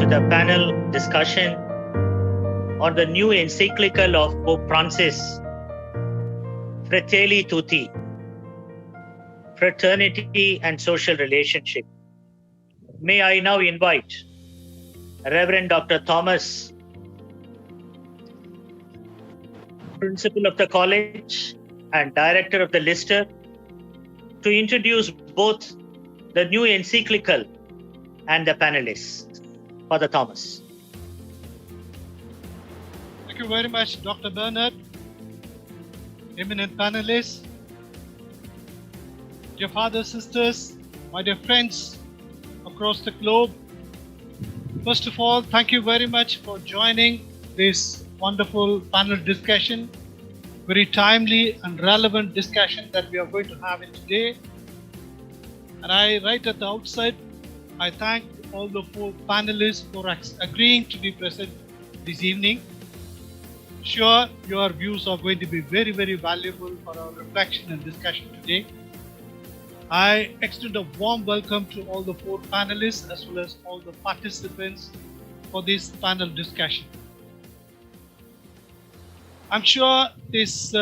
to the panel discussion on the new encyclical of Pope Francis, Fratelli Tutti, Fraternity and Social Relationship. May I now invite Reverend Dr. Thomas, Principal of the College and Director of the LISSTAR, to introduce both the new encyclical and the panelists. Father Thomas. Thank you very much, Dr. Bernard, eminent panelists, dear fathers, sisters, my dear friends across the globe. First of all, thank you very much for joining this wonderful panel discussion, very timely and relevant discussion that we are going to have today. And right at the outset, I thank all the four panelists for agreeing to be present this evening. Sure, your views are going to be very, very valuable for our reflection and discussion today. I extend a warm welcome to all the four panelists as well as all the participants for this panel discussion. I'm sure this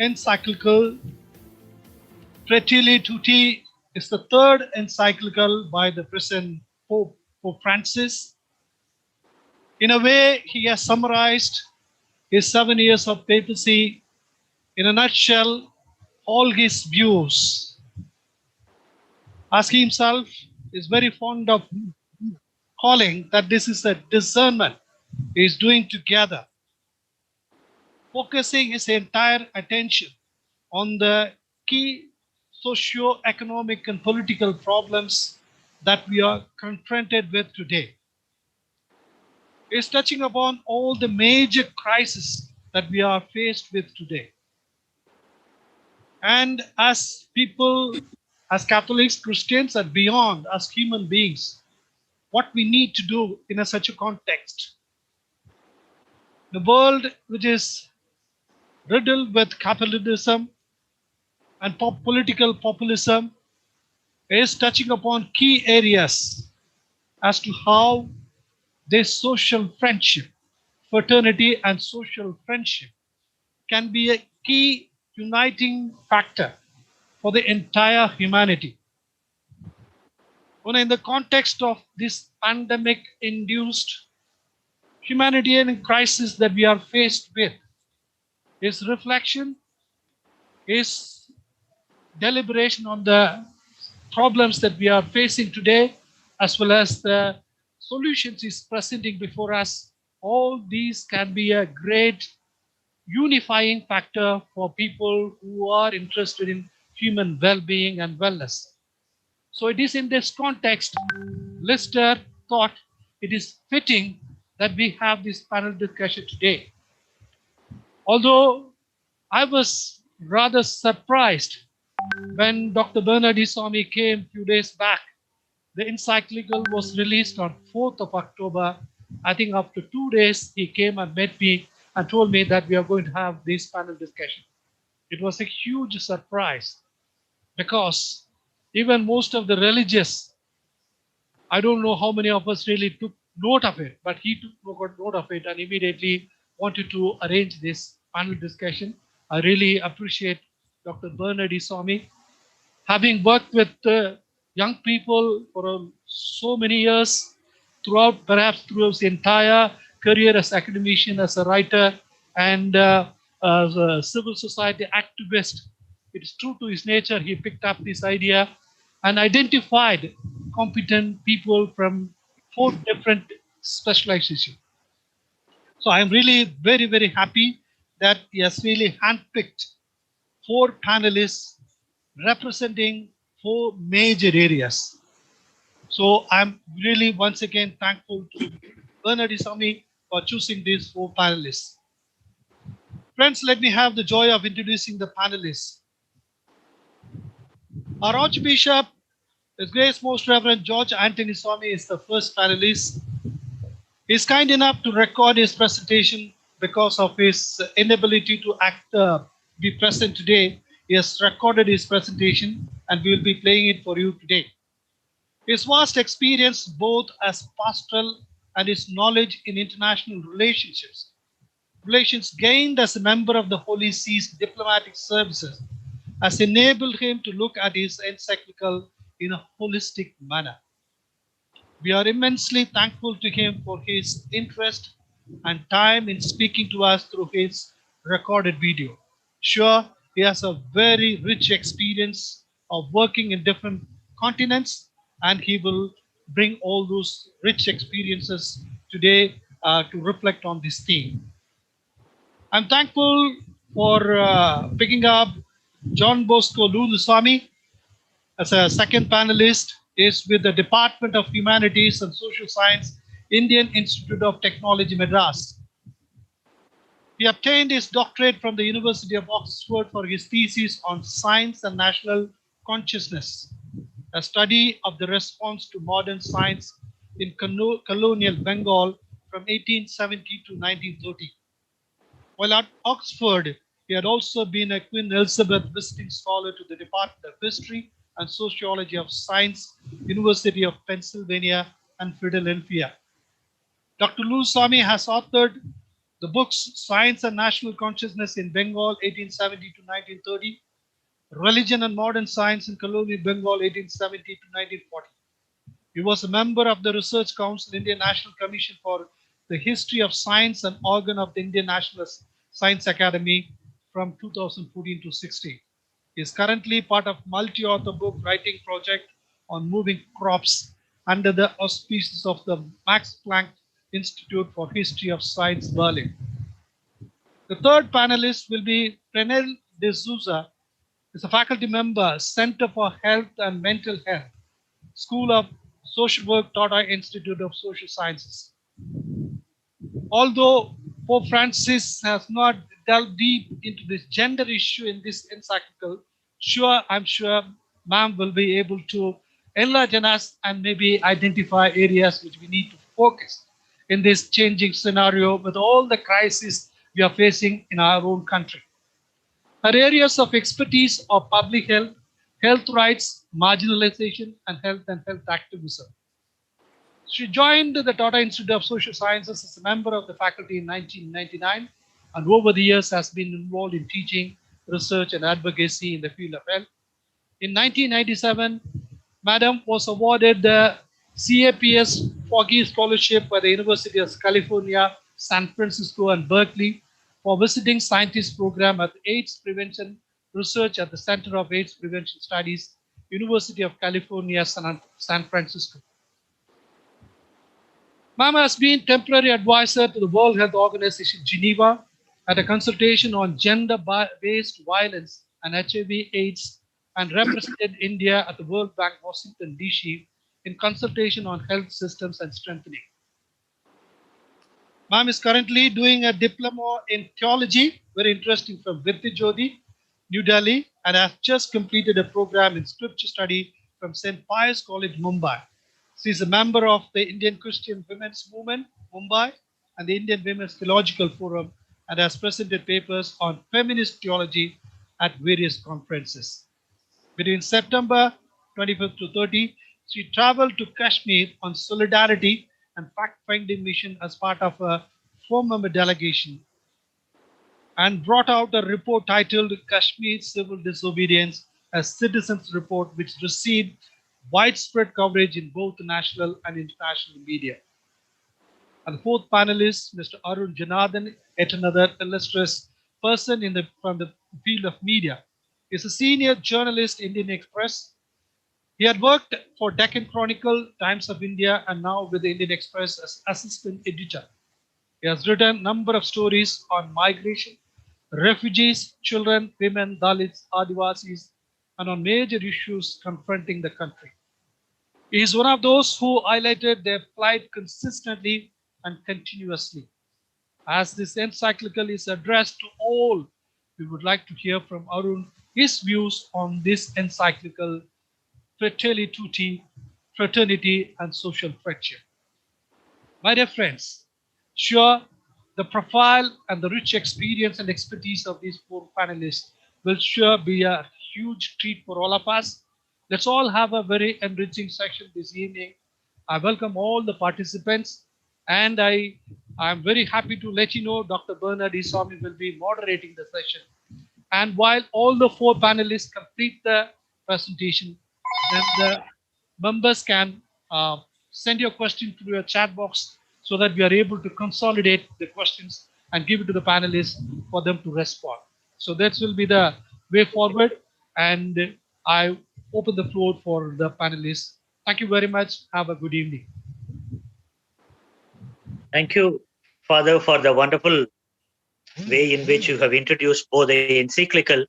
encyclical, Fratelli Tutti, is the third encyclical by the present Pope Francis. In a way, he has summarized his 7 years of papacy in a nutshell, all his views. As he himself is very fond of calling that this is a discernment he is doing together, focusing his entire attention on the key socio-economic and political problems that we are confronted with today. He is touching upon all the major crises that we are faced with today. And as people, as Catholics, Christians, and beyond, as human beings, what we need to do in such a context. The world which is riddled with capitalism and political populism is touching upon key areas as to how this social friendship, fraternity and social friendship can be a key uniting factor for the entire humanity. When in the context of this pandemic-induced humanitarian crisis that we are faced with, his reflection, his deliberation on the problems that we are facing today, as well as the solutions he's presenting before us, all these can be a great unifying factor for people who are interested in human well-being and wellness. So it is in this context, LISSTAR thought it is fitting that we have this panel discussion today. Although I was rather surprised when Dr. Brinelle D'Souza came a few days back. The encyclical was released on 4th of October. I think after 2 days, he came and met me and told me that we are going to have this panel discussion. It was a huge surprise because even most of the religious, I don't know how many of us really took note of it, but he took note of it and immediately wanted to arrange this panel discussion. I really appreciate Dr. Brinelle D'Souza. Having worked with young people for so many years, perhaps through his entire career as academician, as a writer, and as a civil society activist, it is true to his nature, he picked up this idea and identified competent people from 4 different specializations. So I'm really very, very happy that he has really handpicked 4 panelists representing 4 major areas. So I'm really once again thankful to Brinelle D'Souza for choosing these 4 panelists. Friends, let me have the joy of introducing the panelists. Our Archbishop, His Grace Most Reverend George Antonysamy, is the first panelist. He is kind enough to record his presentation because of his inability to be present today. He has recorded his presentation and we will be playing it for you today. His vast experience both as pastoral and his knowledge in international relations gained as a member of the Holy See's diplomatic services has enabled him to look at his encyclical in a holistic manner. We are immensely thankful to him for his interest and time in speaking to us through his recorded video. Sure, he has a very rich experience of working in different continents, and he will bring all those rich experiences today to reflect on this theme. I'm thankful for picking up John Bosco Lourdusamy as a second panelist. Is with the Department of Humanities and Social Science, Indian Institute of Technology, Madras. He obtained his doctorate from the University of Oxford for his thesis on science and national consciousness, a study of the response to modern science in colonial Bengal from 1870 to 1930. While at Oxford, he had also been a Queen Elizabeth visiting scholar to the Department of History and Sociology of Science, University of Pennsylvania and Philadelphia. Dr. Lourdusamy has authored the books Science and National Consciousness in Bengal, 1870 to 1930, Religion and Modern Science in Colonial Bengal, 1870 to 1940. He was a member of the Research Council, Indian National Commission for the History of Science, and organ of the Indian National Science Academy from 2014 to 16. He is currently part of multi-author book writing project on moving crops under the auspices of the Max Planck Institute for History of Science, Berlin. The third panelist will be Brinelle D'Souza, is a faculty member, Center for Health and Mental Health, School of Social Work, Tata Institute of Social Sciences. Although Pope Francis has not delved deep into this gender issue in this encyclical, I'm sure ma'am will be able to enlighten us and maybe identify areas which we need to focus in this changing scenario with all the crises we are facing in our own country. Her areas of expertise are public health, health rights, marginalization, and health activism. She joined the Tata Institute of Social Sciences as a member of the faculty in 1999, and over the years has been involved in teaching, research, and advocacy in the field of health. In 1997, Madam was awarded the CAPS Foggy Scholarship by the University of California, San Francisco, and Berkeley for visiting scientist program at AIDS Prevention Research at the Center of AIDS Prevention Studies, University of California, San Francisco. Ma'am has been temporary advisor to the World Health Organization Geneva at a consultation on gender-based violence and HIV/AIDS, and represented India at the World Bank Washington DC in consultation on health systems and strengthening. Ma'am is currently doing a diploma in theology, very interesting, from Virti Jyoti, New Delhi, and has just completed a program in scripture study from St. Pius College, Mumbai. She is a member of the Indian Christian Women's Movement, Mumbai, and the Indian Women's Theological Forum, and has presented papers on feminist theology at various conferences. Between September 25th to 30, she traveled to Kashmir on solidarity and fact-finding mission as part of a four-member delegation, and brought out a report titled Kashmir Civil Disobedience, a Citizens Report, which received widespread coverage in both national and international media. And the fourth panelist, Mr. Arun Janardhanan, yet another illustrious person from the field of media, is a senior journalist, Indian Express. He had worked for Deccan Chronicle, Times of India, and now with the Indian Express as assistant editor. He has written a number of stories on migration, refugees, children, women, Dalits, Adivasis, and on major issues confronting the country. He is one of those who highlighted their plight consistently and continuously. As this encyclical is addressed to all, we would like to hear from Arun his views on this encyclical, Fratelli Tutti, Fraternity and Social Friendship. My dear friends, sure, the profile and the rich experience and expertise of these four panelists will sure be a huge treat for all of us. Let's all have a very enriching session this evening. I welcome all the participants. And I'm very happy to let you know Dr. Brinelle D'Souza will be moderating the session. And while all the four panelists complete the presentation, then the members can send your question through your chat box so that we are able to consolidate the questions and give it to the panelists for them to respond. So that will be the way forward. And I open the floor for the panelists. Thank you very much. Have a good evening. Thank you, Father, for the wonderful way in which you have introduced both the encyclical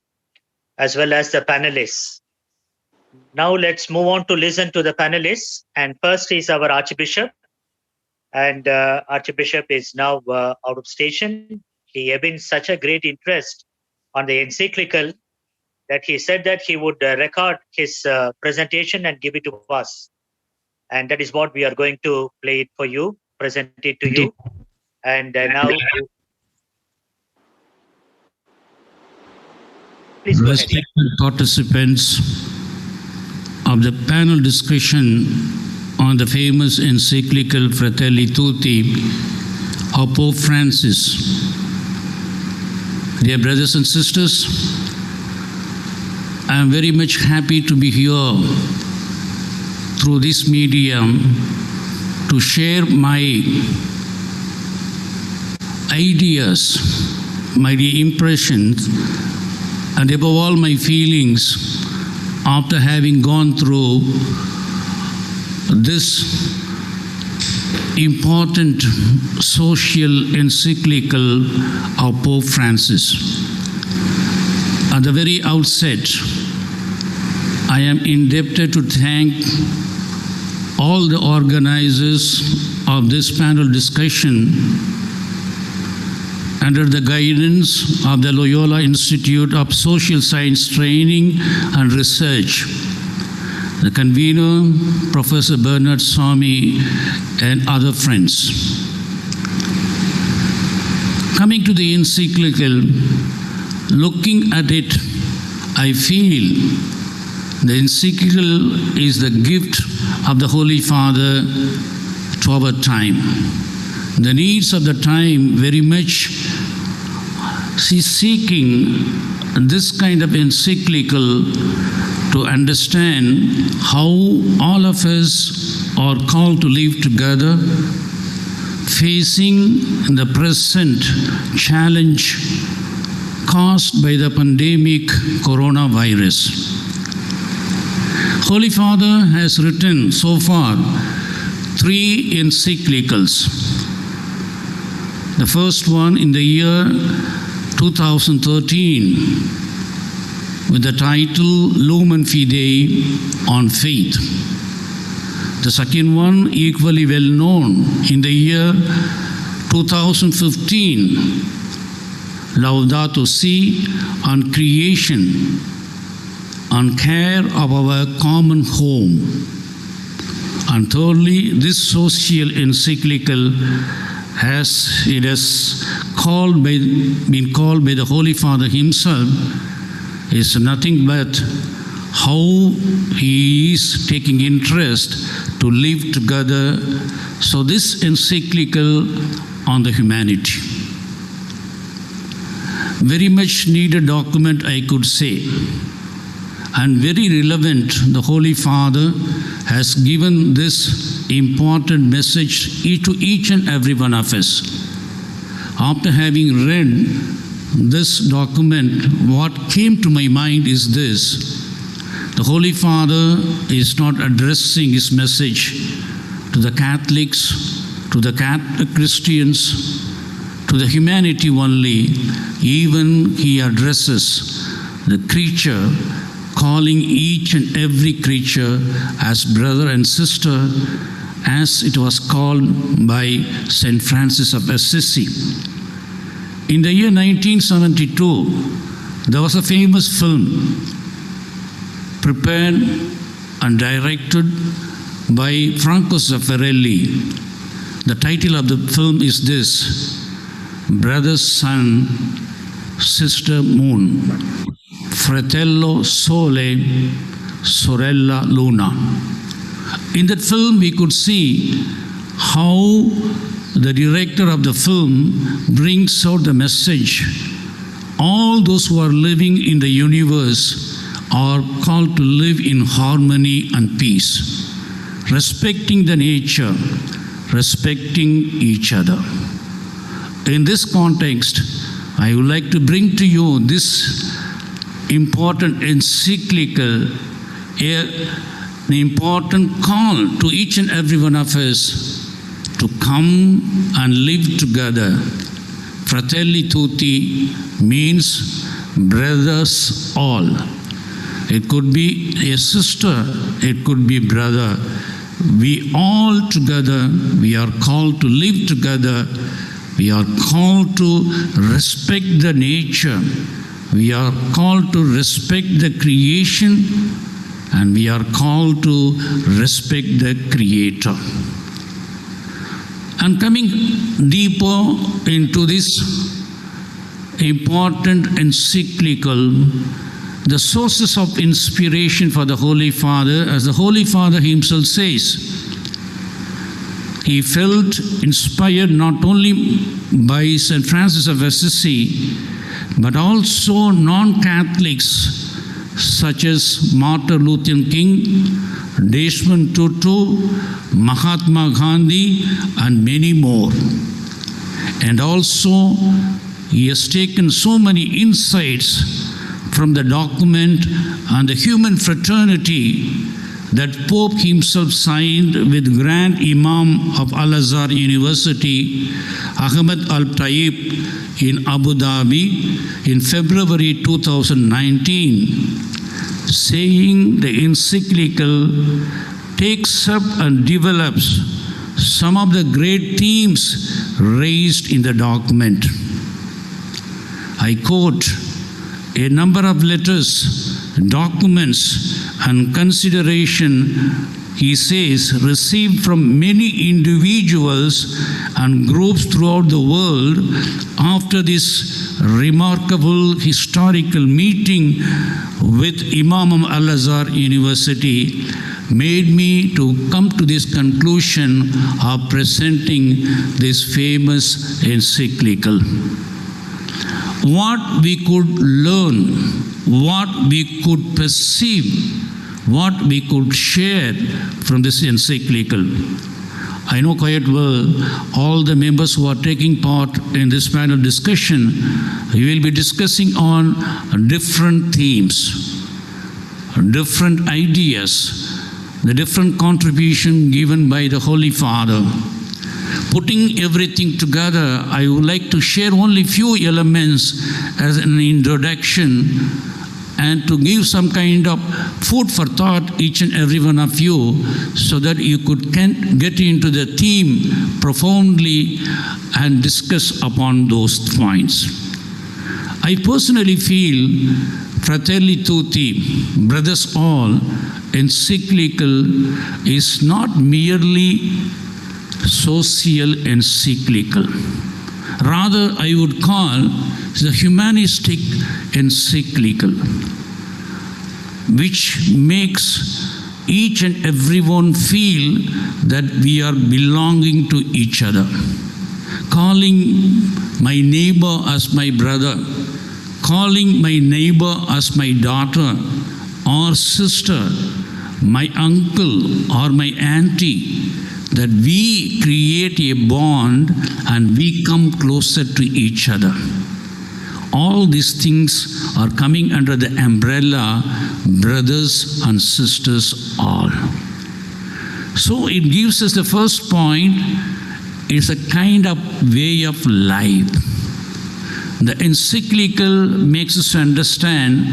as well as the panelists. Now let's move on to listen to the panelists. And first is our Archbishop. And Archbishop is now out of station. He had been such a great interest on the encyclical that he said that he would record his presentation and give it to us. And that is what we are going to play it for you, present it to you. And now, please go ahead. Respected participants of the panel discussion on the famous encyclical Fratelli Tutti of Pope Francis. Dear brothers and sisters, I am very much happy to be here through this medium to share my ideas, my impressions, and above all my feelings after having gone through this important social encyclical of Pope Francis. At the very outset, I am indebted to thank all the organizers of this panel discussion under the guidance of the Loyola Institute of Social Science Training and Research, the convener, Professor Bernard Swamy, and other friends. Coming to the encyclical, looking at it, I feel the encyclical is the gift of the Holy Father to our time. The needs of the time very much is seeking this kind of encyclical to understand how all of us are called to live together, facing the present challenge caused by the pandemic coronavirus. Holy Father has written so far 3 encyclicals. The first one in the year 2013 with the title Lumen Fidei, on faith. The second one, equally well known, in the year 2015, Laudato Si, on creation, on care of our common home. And thirdly, this social encyclical has been called by the Holy Father himself, is nothing but how he is taking interest to live together. So this encyclical on the humanity, very much needed document, I could say, and very relevant. The Holy Father has given this important message to each and every one of us. After having read this document, what came to my mind is this: the Holy Father is not addressing his message to the Catholics, to the Christians, to the humanity only. Even he addresses the creature, calling each and every creature as brother and sister, as it was called by St. Francis of Assisi. In the year 1972, there was a famous film prepared and directed by Franco Zeffirelli. The title of the film is this: Brother Sun, Sister Moon, Fratello Sole, Sorella Luna. In that film, we could see how the director of the film brings out the message. All those who are living in the universe are called to live in harmony and peace, respecting the nature, respecting each other. In this context, I would like to bring to you this important encyclical, an important call to each and every one of us to come and live together. Fratelli Tutti means brothers all. It could be a sister, it could be brother. We all together, we are called to live together. We are called to respect the nature. We are called to respect the creation, and we are called to respect the Creator. And coming deeper into this important encyclical, the sources of inspiration for the Holy Father, as the Holy Father himself says, he felt inspired not only by St. Francis of Assisi, but also non-Catholics such as Martin Luther King, Desmond Tutu, Mahatma Gandhi, and many more. And also, he has taken so many insights from the document on the human fraternity that Pope himself signed with Grand Imam of Al-Azhar University, Ahmed Al-Tayyib in Abu Dhabi in February 2019, saying the encyclical takes up and develops some of the great themes raised in the document. I quote, a number of letters, documents, and consideration, he says, received from many individuals and groups throughout the world after this remarkable historical meeting with Imam of Al-Azhar University made me to come to this conclusion of presenting this famous encyclical. What we could learn, what we could perceive, what we could share from this encyclical. I know quite well all the members who are taking part in this panel discussion, we will be discussing on different themes, different ideas, the different contribution given by the Holy Father. Putting everything together, I would like to share only few elements as an introduction and to give some kind of food for thought each and every one of you so that you could get into the theme profoundly and discuss upon those points. I personally feel Fratelli Tutti, Brothers All, encyclical is not merely social encyclical. Rather, I would call the humanistic encyclical, which makes each and everyone feel that we are belonging to each other. Calling my neighbor as my brother, calling my neighbor as my daughter or sister, my uncle or my auntie, that we create a bond and we come closer to each other. All these things are coming under the umbrella, brothers and sisters all. So it gives us the first point, is a kind of way of life. The encyclical makes us understand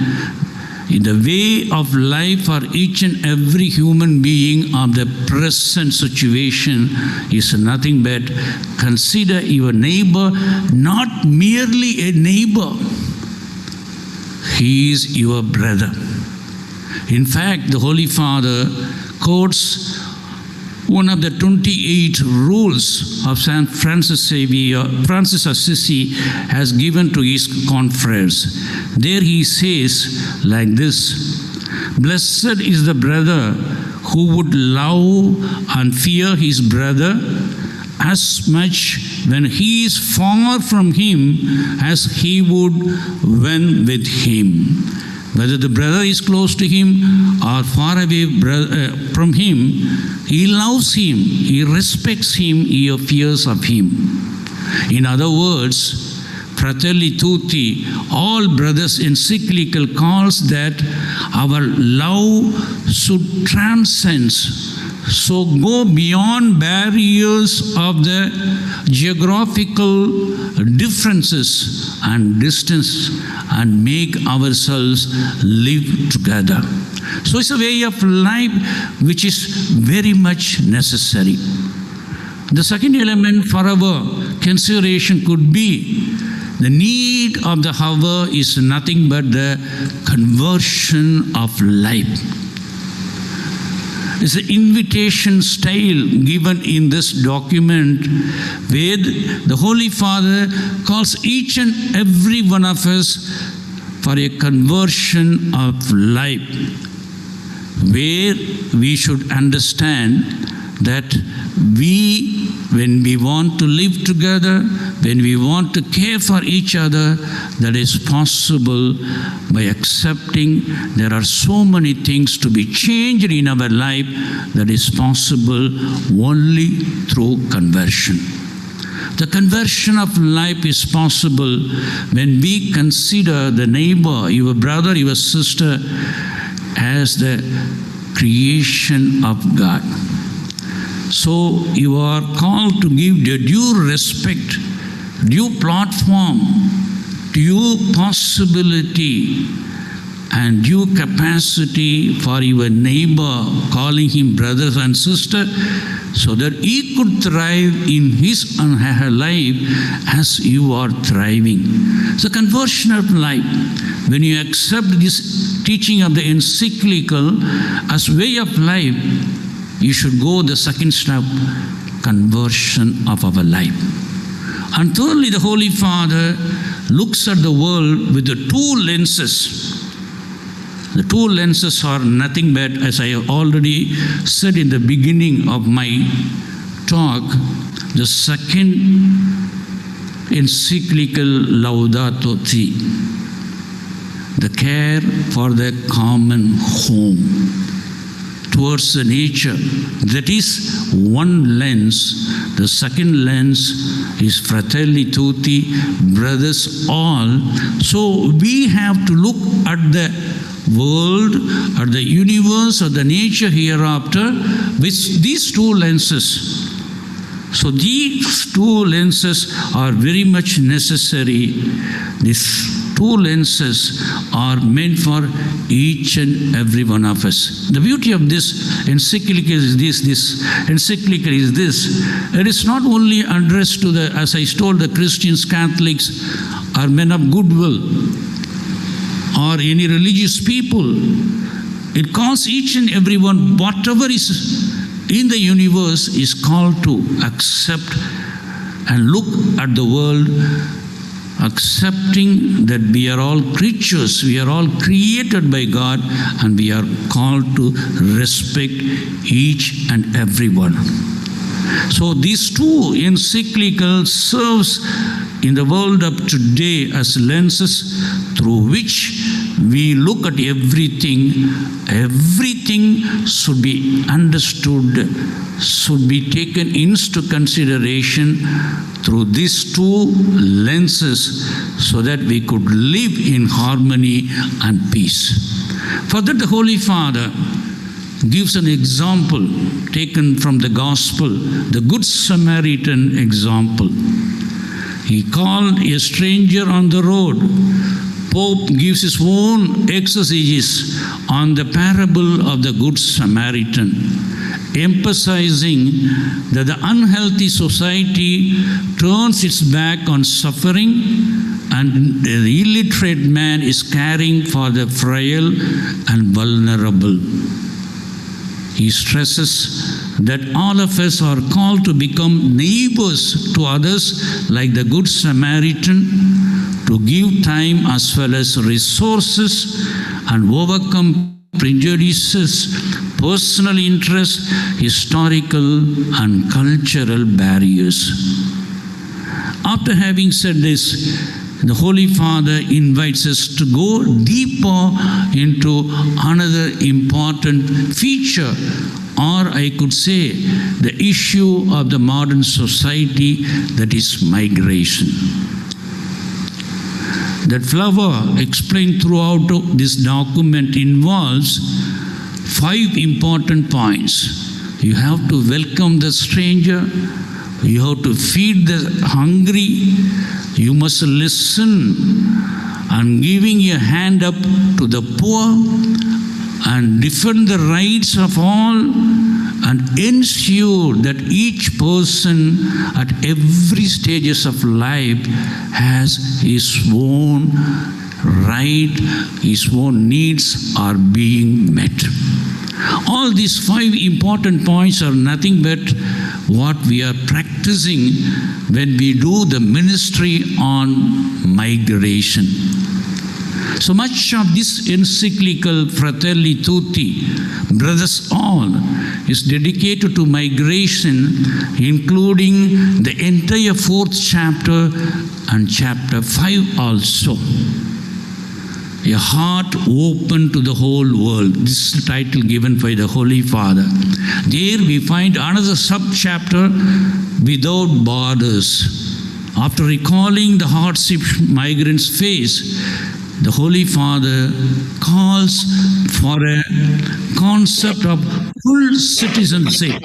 the way of life for each and every human being of the present situation is nothing but consider your neighbor not merely a neighbor. He is your brother. In fact, the Holy Father quotes one of the 28 rules of St. Francis Assisi has given to his confreres. There he says like this, "Blessed is the brother who would love and fear his brother as much when he is far from him as he would when with him. Whether the brother is close to him or far away from him, he loves him, he respects him, he fears of him. In other words, Fratelli Tutti, all brothers encyclical calls that our love should transcend, so go beyond barriers of the geographical differences and distance and make ourselves live together. So it's a way of life which is very much necessary. The second element for our consideration could be the need of the hour is nothing but the conversion of life. It's an invitation style given in this document where the Holy Father calls each and every one of us for a conversion of life, where we should understand that when we want to live together, when we want to care for each other, that is possible by accepting there are so many things to be changed in our life that is possible only through conversion. The conversion of life is possible when we consider the neighbor, your brother, your sister, as the creation of God. So you are called to give the due respect, due platform, due possibility, and due capacity for your neighbor, calling him brothers and sister, so that he could thrive in his and her life as you are thriving. It's a conversion of life. When you accept this teaching of the encyclical as way of life, you should go the second step, conversion of our life. And thirdly, the Holy Father looks at the world with the two lenses. The two lenses are nothing but, as I have already said in the beginning of my talk, the second encyclical Laudato Si, the care for the common home towards the nature. That is one lens. The second lens is Fratelli Tutti, brothers all. So we have to look at the world, at the universe, or the nature hereafter with these two lenses. So these two lenses are very much necessary. These two lenses are meant for each and every one of us. The beauty of this encyclical is this encyclical is this. It is not only addressed to the, as I told, the Christians, Catholics, or men of goodwill, or any religious people. It calls each and everyone, whatever is in the universe is called to accept and look at the world, accepting that we are all creatures, we are all created by God, and we are called to respect each and every one. So these two encyclicals serves in the world of today as lenses through which we look at everything. Everything should be understood, should be taken into consideration through these two lenses so that we could live in harmony and peace. For that, the Holy Father gives an example taken from the Gospel, the Good Samaritan example. He called a stranger on the road. Pope gives his own exegesis on the parable of the Good Samaritan, emphasizing that the unhealthy society turns its back on suffering and the illiterate man is caring for the frail and vulnerable. He stresses that all of us are called to become neighbors to others like the Good Samaritan, to give time as well as resources and overcome prejudices, personal interests, historical and cultural barriers. After having said this, the Holy Father invites us to go deeper into another important feature, or I could say the issue of the modern society, that is migration. That flower explained throughout this document involves 5 important points. You have to welcome the stranger, you have to feed the hungry, you must listen and giving your hand up to the poor and defend the rights of all and ensure that each person at every stages of life has his own right, his own needs are being met. All these 5 important points are nothing but what we are practicing when we do the ministry on migration. So much of this encyclical Fratelli Tutti, brothers all, is dedicated to migration, including the entire 4th chapter and chapter 5 also. A heart open to the whole world. This is the title given by the Holy Father. There we find another sub-chapter, without borders. After recalling the hardship migrants face, the Holy Father calls for a concept of full citizenship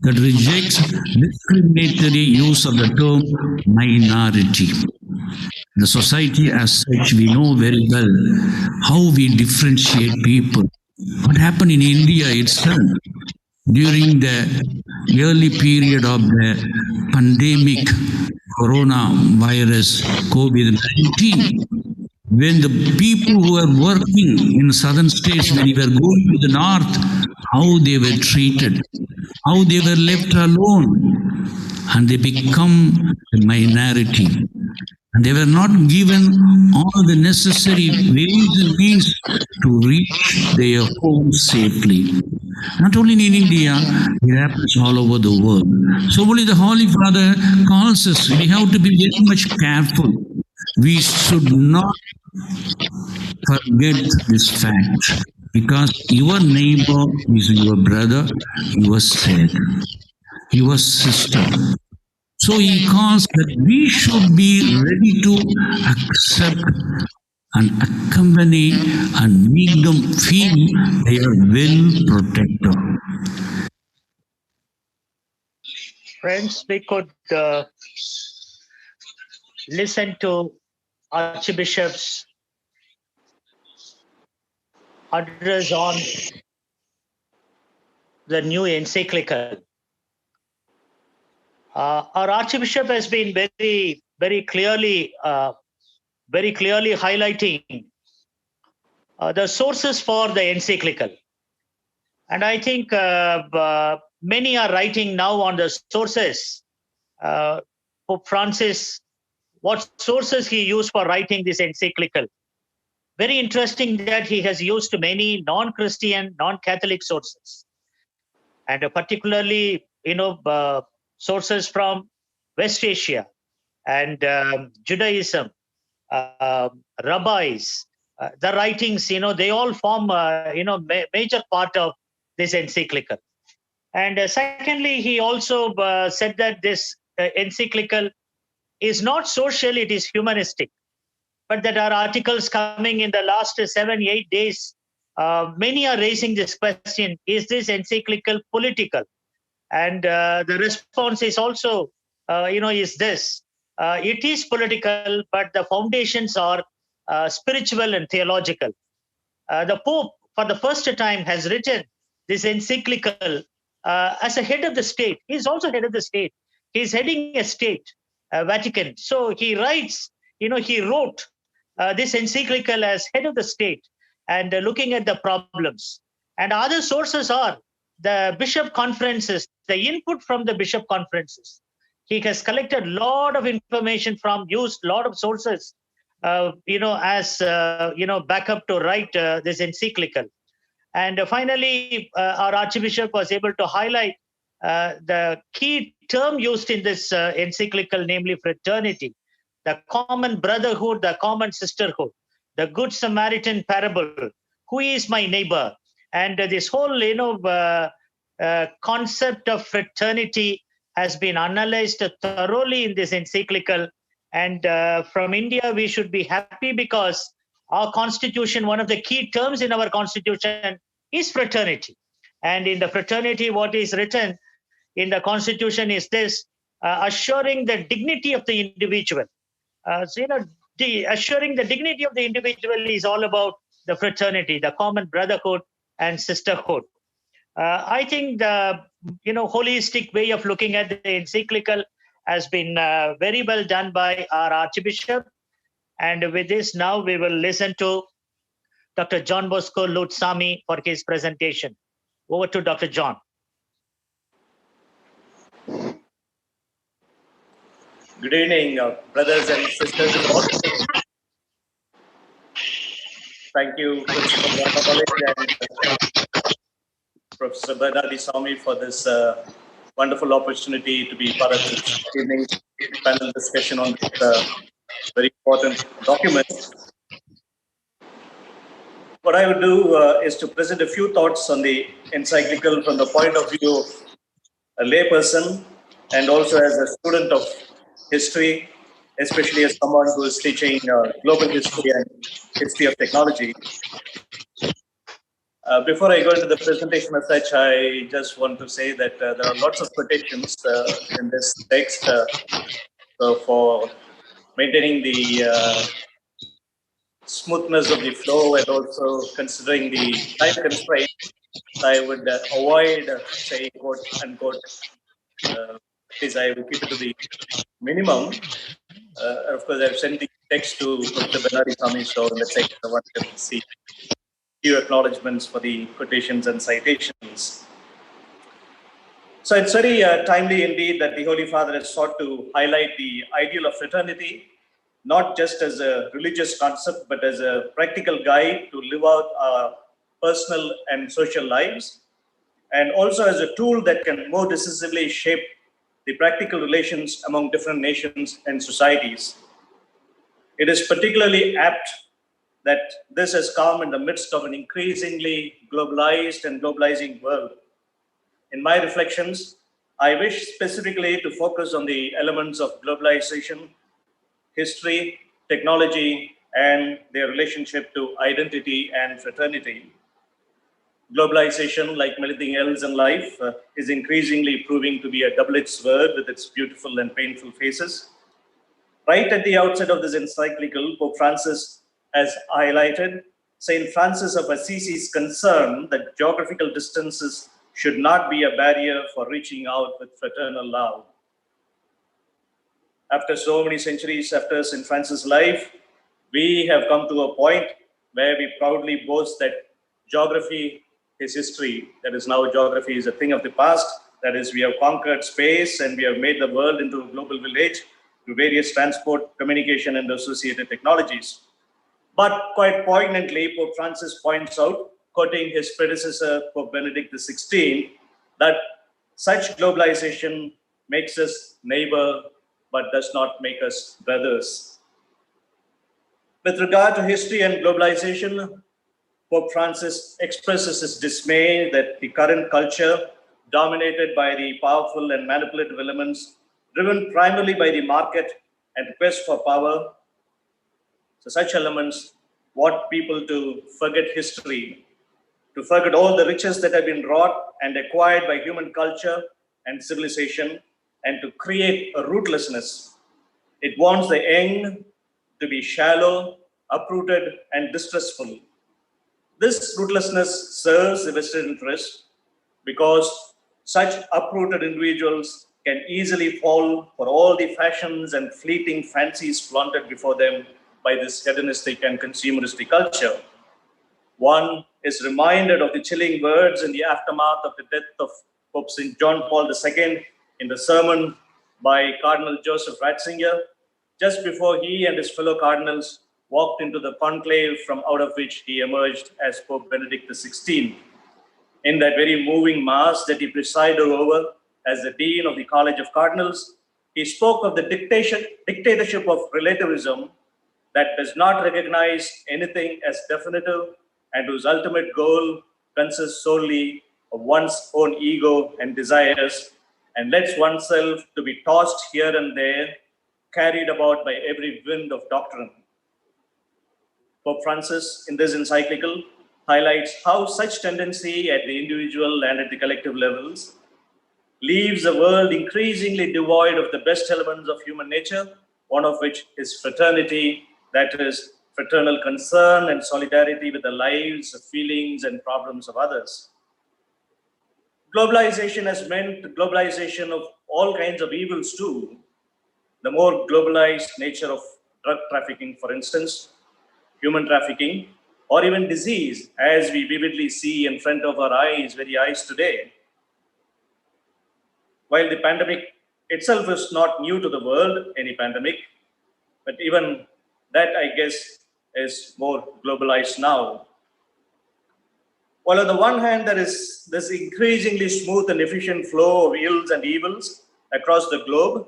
that rejects discriminatory use of the term minority. The society as such, we know very well how we differentiate people. What happened in India itself during the early period of the pandemic, coronavirus, COVID-19, when the people who were working in southern states, when we were going to the north, how they were treated, how they were left alone, and they become a minority. And they were not given all the necessary ways and means to reach their homes safely. Not only in India, it happens all over the world. So only the Holy Father calls us, we have to be very much careful. We should not forget this fact, because your neighbor is your brother, your sister, your sister. So he calls that we should be ready to accept and accompany and make them feel they are well protected. Friends, we could listen to Archbishop's address on the new encyclical. Our Archbishop has been very clearly highlighting the sources for the encyclical. And I think many are writing now on the sources. Pope Francis, what sources he used for writing this encyclical. Very interesting that he has used many non-Christian, non-Catholic sources. And particularly, sources from West Asia and Judaism, rabbis, the writings, they all form, major part of this encyclical. And secondly, he also said that this encyclical is not social, it is humanistic. But that our articles coming in the last 7-8 days, many are raising this question, is this encyclical political? And the response is also, is this. It is political, but the foundations are spiritual and theological. The Pope, for the first time, has written this encyclical as a head of the state. He's also head of the state. He's heading a state, Vatican. So he writes, he wrote this encyclical as head of the state and looking at the problems. And other sources are the bishop conferences, the input from the bishop conferences. He has collected a lot of information from, used a lot of sources, as backup to write this encyclical. And finally, our Archbishop was able to highlight the key term used in this encyclical, namely fraternity, the common brotherhood, the common sisterhood, the Good Samaritan parable, who is my neighbor, and this whole concept of fraternity has been analyzed thoroughly in this encyclical. And from India, we should be happy because our constitution, one of the key terms in our constitution is fraternity. And in the fraternity, what is written in the constitution is this: assuring the dignity of the individual. Assuring the dignity of the individual is all about the fraternity, the common brotherhood and sisterhood. I think the holistic way of looking at the encyclical has been very well done by our Archbishop. And with this, now we will listen to Dr. John Bosco Lourdusamy for his presentation. Over to Dr. John. Good evening, brothers and sisters. Thank you, Principal and Professor Brinelle D'Souza for this wonderful opportunity to be part of this evening's panel discussion on this very important document. What I would do is to present a few thoughts on the encyclical from the point of view of a layperson and also as a student of history, especially as someone who is teaching global history and history of technology. Before I go into the presentation as such, I just want to say that there are lots of quotations in this text for maintaining the smoothness of the flow and also considering the time constraint. I would avoid saying quote unquote, because I will keep it to the minimum. Of course, I've sent the text to Dr. Brinelle D'Souza, so in the text I want to see few acknowledgements for the quotations and citations. So it's very timely indeed that the Holy Father has sought to highlight the ideal of fraternity, not just as a religious concept, but as a practical guide to live out our personal and social lives, and also as a tool that can more decisively shape the practical relations among different nations and societies. It is particularly apt that this has come in the midst of an increasingly globalized and globalizing world. In my reflections, I wish specifically to focus on the elements of globalization, history, technology, and their relationship to identity and fraternity. Globalization, like anything else in life, is increasingly proving to be a double-edged sword with its beautiful and painful faces. Right at the outset of this encyclical, Pope Francis has highlighted St. Francis of Assisi's concern that geographical distances should not be a barrier for reaching out with fraternal love. After so many centuries after St. Francis' life, we have come to a point where we proudly boast that geography is history. That is, now geography is a thing of the past. That is, we have conquered space and we have made the world into a global village through various transport, communication, and associated technologies. But quite poignantly, Pope Francis points out, quoting his predecessor, Pope Benedict XVI, that such globalization makes us neighbor, but does not make us brothers. With regard to history and globalization, Pope Francis expresses his dismay that the current culture, dominated by the powerful and manipulative elements, driven primarily by the market and quest for power, so such elements want people to forget history, to forget all the riches that have been wrought and acquired by human culture and civilization, and to create a rootlessness. It wants the young to be shallow, uprooted, and distressful. This rootlessness serves the Western interest because such uprooted individuals can easily fall for all the fashions and fleeting fancies flaunted before them by this hedonistic and consumeristic culture. One is reminded of the chilling words in the aftermath of the death of Pope St. John Paul II in the sermon by Cardinal Joseph Ratzinger, just before he and his fellow cardinals walked into the conclave from out of which he emerged as Pope Benedict XVI. In that very moving mass that he presided over as the Dean of the College of Cardinals, he spoke of the dictatorship of relativism that does not recognize anything as definitive and whose ultimate goal consists solely of one's own ego and desires and lets oneself to be tossed here and there, carried about by every wind of doctrine. Pope Francis, in this encyclical, highlights how such tendency at the individual and at the collective levels leaves a world increasingly devoid of the best elements of human nature, one of which is fraternity, that is, fraternal concern and solidarity with the lives, feelings, and problems of others. Globalization has meant globalization of all kinds of evils too. The more globalized nature of drug trafficking, for instance, human trafficking, or even disease, as we vividly see in front of our very eyes today. While the pandemic itself is not new to the world, any pandemic, but even that, I guess, is more globalized now. While on the one hand, there is this increasingly smooth and efficient flow of ills and evils across the globe,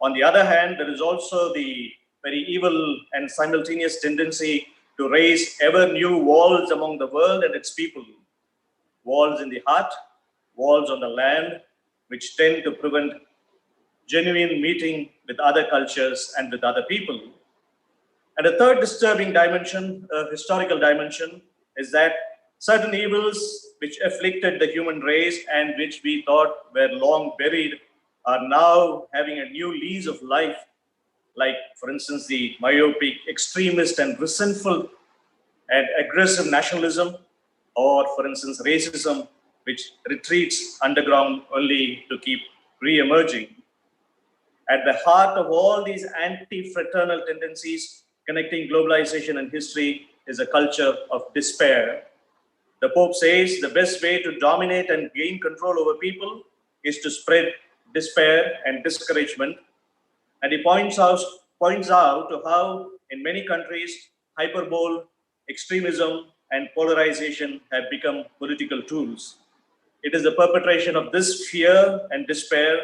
on the other hand, there is also the very evil and simultaneous tendency to raise ever new walls among the world and its people. Walls in the heart, walls on the land, which tend to prevent genuine meeting with other cultures and with other people. And a third disturbing dimension, historical dimension, is that certain evils which afflicted the human race and which we thought were long buried are now having a new lease of life, like, for instance, the myopic, extremist, and resentful and aggressive nationalism, or, for instance, racism, which retreats underground only to keep re-emerging. At the heart of all these anti-fraternal tendencies connecting globalization and history is a culture of despair. The Pope says the best way to dominate and gain control over people is to spread despair and discouragement. And he points out to how in many countries, hyperbole, extremism, and polarization have become political tools. It is the perpetration of this fear and despair,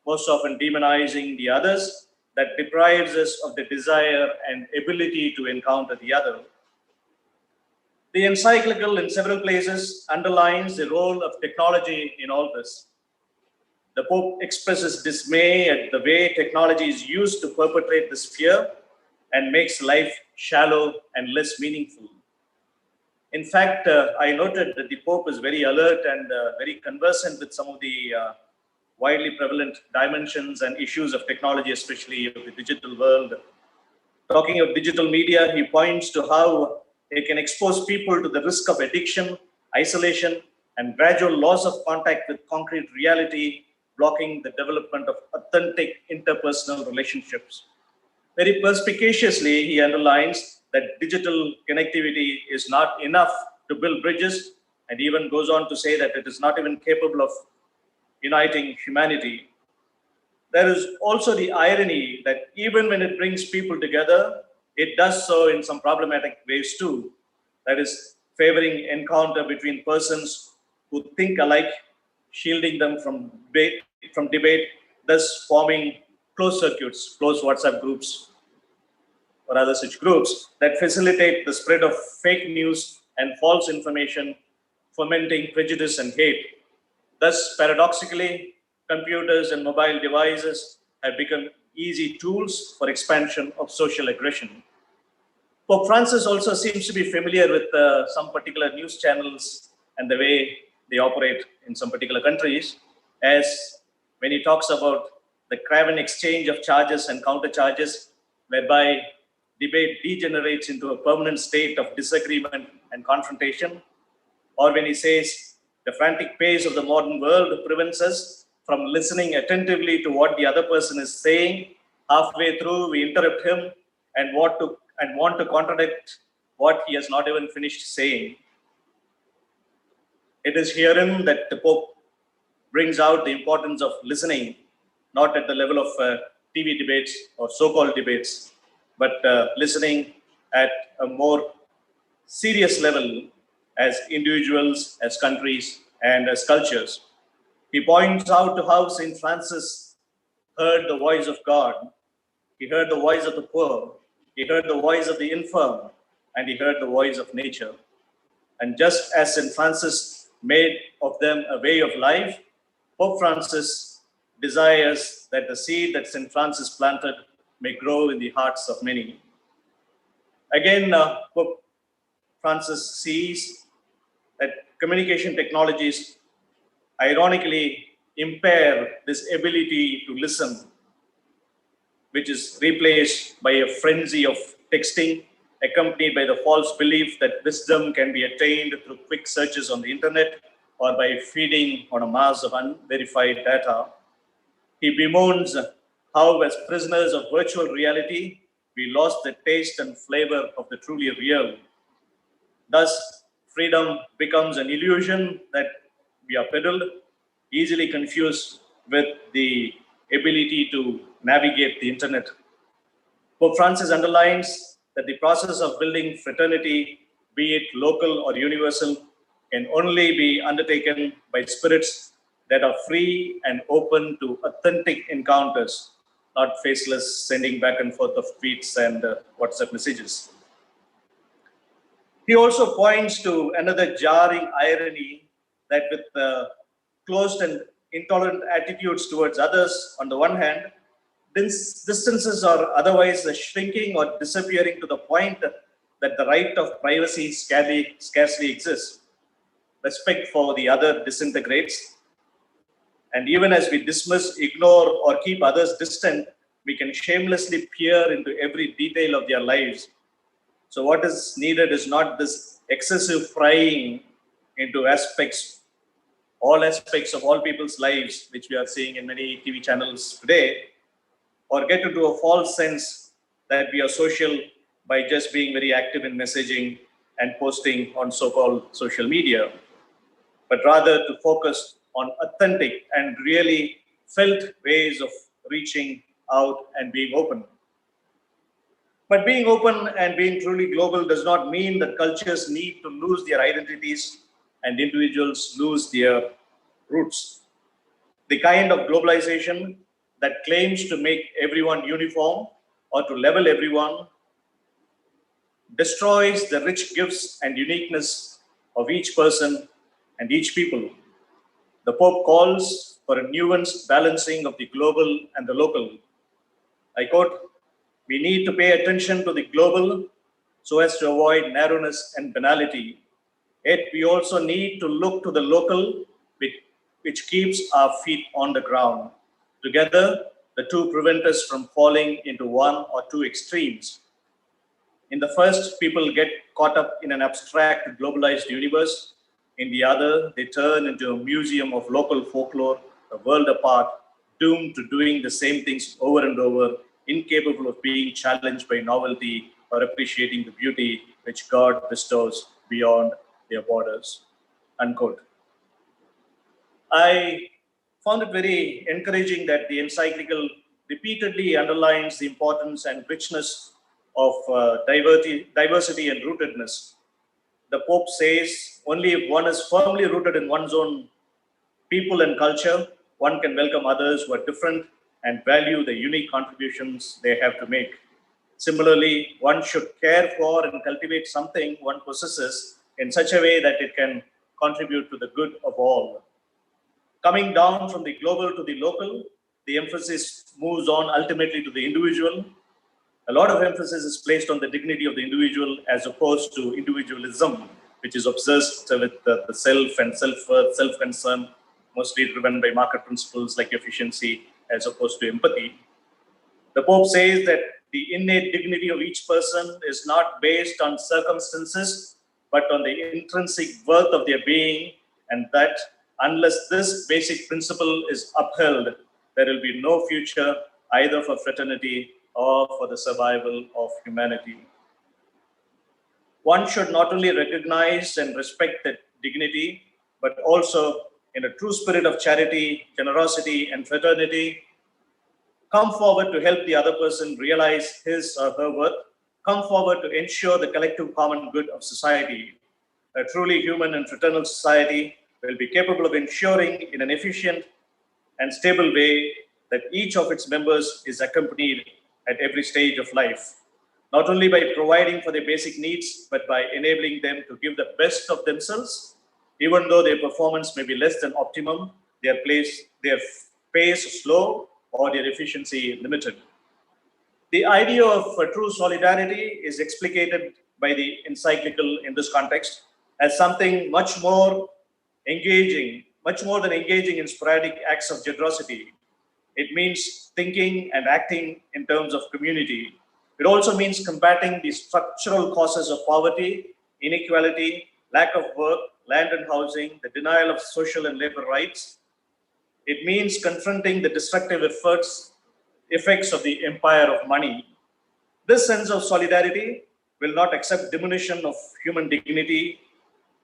most often demonizing the others, that deprives us of the desire and ability to encounter the other. The encyclical in several places underlines the role of technology in all this. The Pope expresses dismay at the way technology is used to perpetrate this fear and makes life shallow and less meaningful. In fact, I noted that the Pope is very alert and very conversant with some of the widely prevalent dimensions and issues of technology, especially of the digital world. Talking of digital media, he points to how it can expose people to the risk of addiction, isolation, and gradual loss of contact with concrete reality, blocking the development of authentic interpersonal relationships. Very perspicaciously, he underlines that digital connectivity is not enough to build bridges, and even goes on to say that it is not even capable of uniting humanity. There is also the irony that even when it brings people together, it does so in some problematic ways too. That is, favoring encounter between persons who think alike, shielding them from debate, thus forming closed circuits, closed WhatsApp groups, or other such groups that facilitate the spread of fake news and false information, fomenting prejudice and hate. Thus, paradoxically, computers and mobile devices have become easy tools for expansion of social aggression. Pope Francis also seems to be familiar with some particular news channels and the way they operate in some particular countries, as when he talks about the craven exchange of charges and countercharges, whereby debate degenerates into a permanent state of disagreement and confrontation, or when he says the frantic pace of the modern world prevents us from listening attentively to what the other person is saying. Halfway through, we interrupt him and want to contradict what he has not even finished saying. It is herein that the Pope brings out the importance of listening, not at the level of TV debates or so-called debates, but listening at a more serious level as individuals, as countries, and as cultures. He points out to how St. Francis heard the voice of God. He heard the voice of the poor. He heard the voice of the infirm. And he heard the voice of nature. And just as St. Francis made of them a way of life, Pope Francis desires that the seed that St. Francis planted may grow in the hearts of many. Again, Pope Francis sees that communication technologies ironically impair this ability to listen, which is replaced by a frenzy of texting, accompanied by the false belief that wisdom can be attained through quick searches on the internet or by feeding on a mass of unverified data. He bemoans how, as prisoners of virtual reality, we lost the taste and flavor of the truly real. Thus, freedom becomes an illusion that we are peddled, easily confused with the ability to navigate the internet. Pope Francis underlines that the process of building fraternity, be it local or universal, can only be undertaken by spirits that are free and open to authentic encounters, not faceless sending back and forth of tweets and WhatsApp messages. He also points to another jarring irony that with closed and intolerant attitudes towards others on the one hand, distances are otherwise shrinking or disappearing to the point that the right of privacy scarcely exists. Respect for the other disintegrates. And even as we dismiss, ignore, or keep others distant, we can shamelessly peer into every detail of their lives. So what is needed is not this excessive prying into all aspects of all people's lives, which we are seeing in many TV channels today, or get into a false sense that we are social by just being very active in messaging and posting on so-called social media, but rather to focus on authentic and really felt ways of reaching out and being open. But being open and being truly global does not mean that cultures need to lose their identities and individuals lose their roots. The kind of globalization that claims to make everyone uniform or to level everyone destroys the rich gifts and uniqueness of each person and each people. The Pope calls for a nuanced balancing of the global and the local. I quote, "We need to pay attention to the global so as to avoid narrowness and banality. Yet we also need to look to the local, which keeps our feet on the ground. Together, the two prevent us from falling into one or two extremes. In the first, people get caught up in an abstract, globalized universe. In the other, they turn into a museum of local folklore, a world apart, doomed to doing the same things over and over, incapable of being challenged by novelty or appreciating the beauty which God bestows beyond their borders." Unquote. I found it very encouraging that the encyclical repeatedly underlines the importance and richness of diversity and rootedness. The Pope says only if one is firmly rooted in one's own people and culture, one can welcome others who are different and value the unique contributions they have to make. Similarly, one should care for and cultivate something one possesses in such a way that it can contribute to the good of all. Coming down from the global to the local, the emphasis moves on ultimately to the individual. A lot of emphasis is placed on the dignity of the individual as opposed to individualism, which is obsessed with the self and self-worth, self-concern, mostly driven by market principles like efficiency as opposed to empathy. The Pope says that the innate dignity of each person is not based on circumstances, but on the intrinsic worth of their being, and that unless this basic principle is upheld, there will be no future either for fraternity or for the survival of humanity. One should not only recognize and respect that dignity, but also in a true spirit of charity, generosity, and fraternity, come forward to help the other person realize his or her worth, come forward to ensure the collective common good of society. A truly human and fraternal society will be capable of ensuring in an efficient and stable way that each of its members is accompanied at every stage of life, not only by providing for their basic needs, but by enabling them to give the best of themselves, even though their performance may be less than optimum, their pace slow, or their efficiency limited. The idea of true solidarity is explicated by the Encyclical in this context as something much more than engaging in sporadic acts of generosity. It means thinking and acting in terms of community. It also means combating the structural causes of poverty, inequality, lack of work, land and housing, the denial of social and labor rights. It means confronting the destructive effects of the empire of money. This sense of solidarity will not accept diminution of human dignity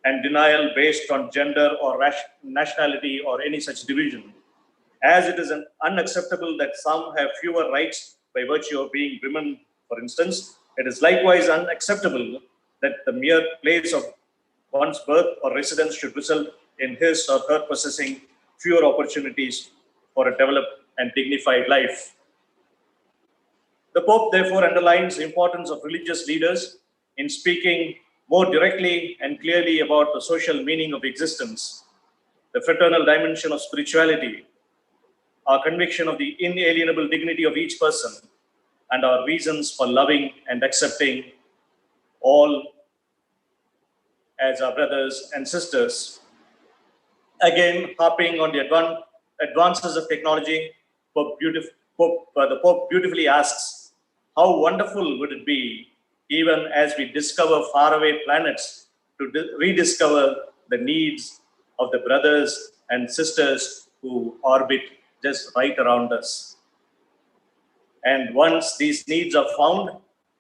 and denial based on gender or nationality or any such division. As it is unacceptable that some have fewer rights by virtue of being women, for instance, it is likewise unacceptable that the mere place of one's birth or residence should result in his or her possessing fewer opportunities for a developed and dignified life. The Pope therefore underlines the importance of religious leaders in speaking more directly and clearly about the social meaning of existence, the fraternal dimension of spirituality, our conviction of the inalienable dignity of each person, and our reasons for loving and accepting all as our brothers and sisters. Again, harping on the advances of technology, the Pope beautifully asks, how wonderful would it be, even as we discover faraway planets, to rediscover the needs of the brothers and sisters who orbit just right around us. And once these needs are found,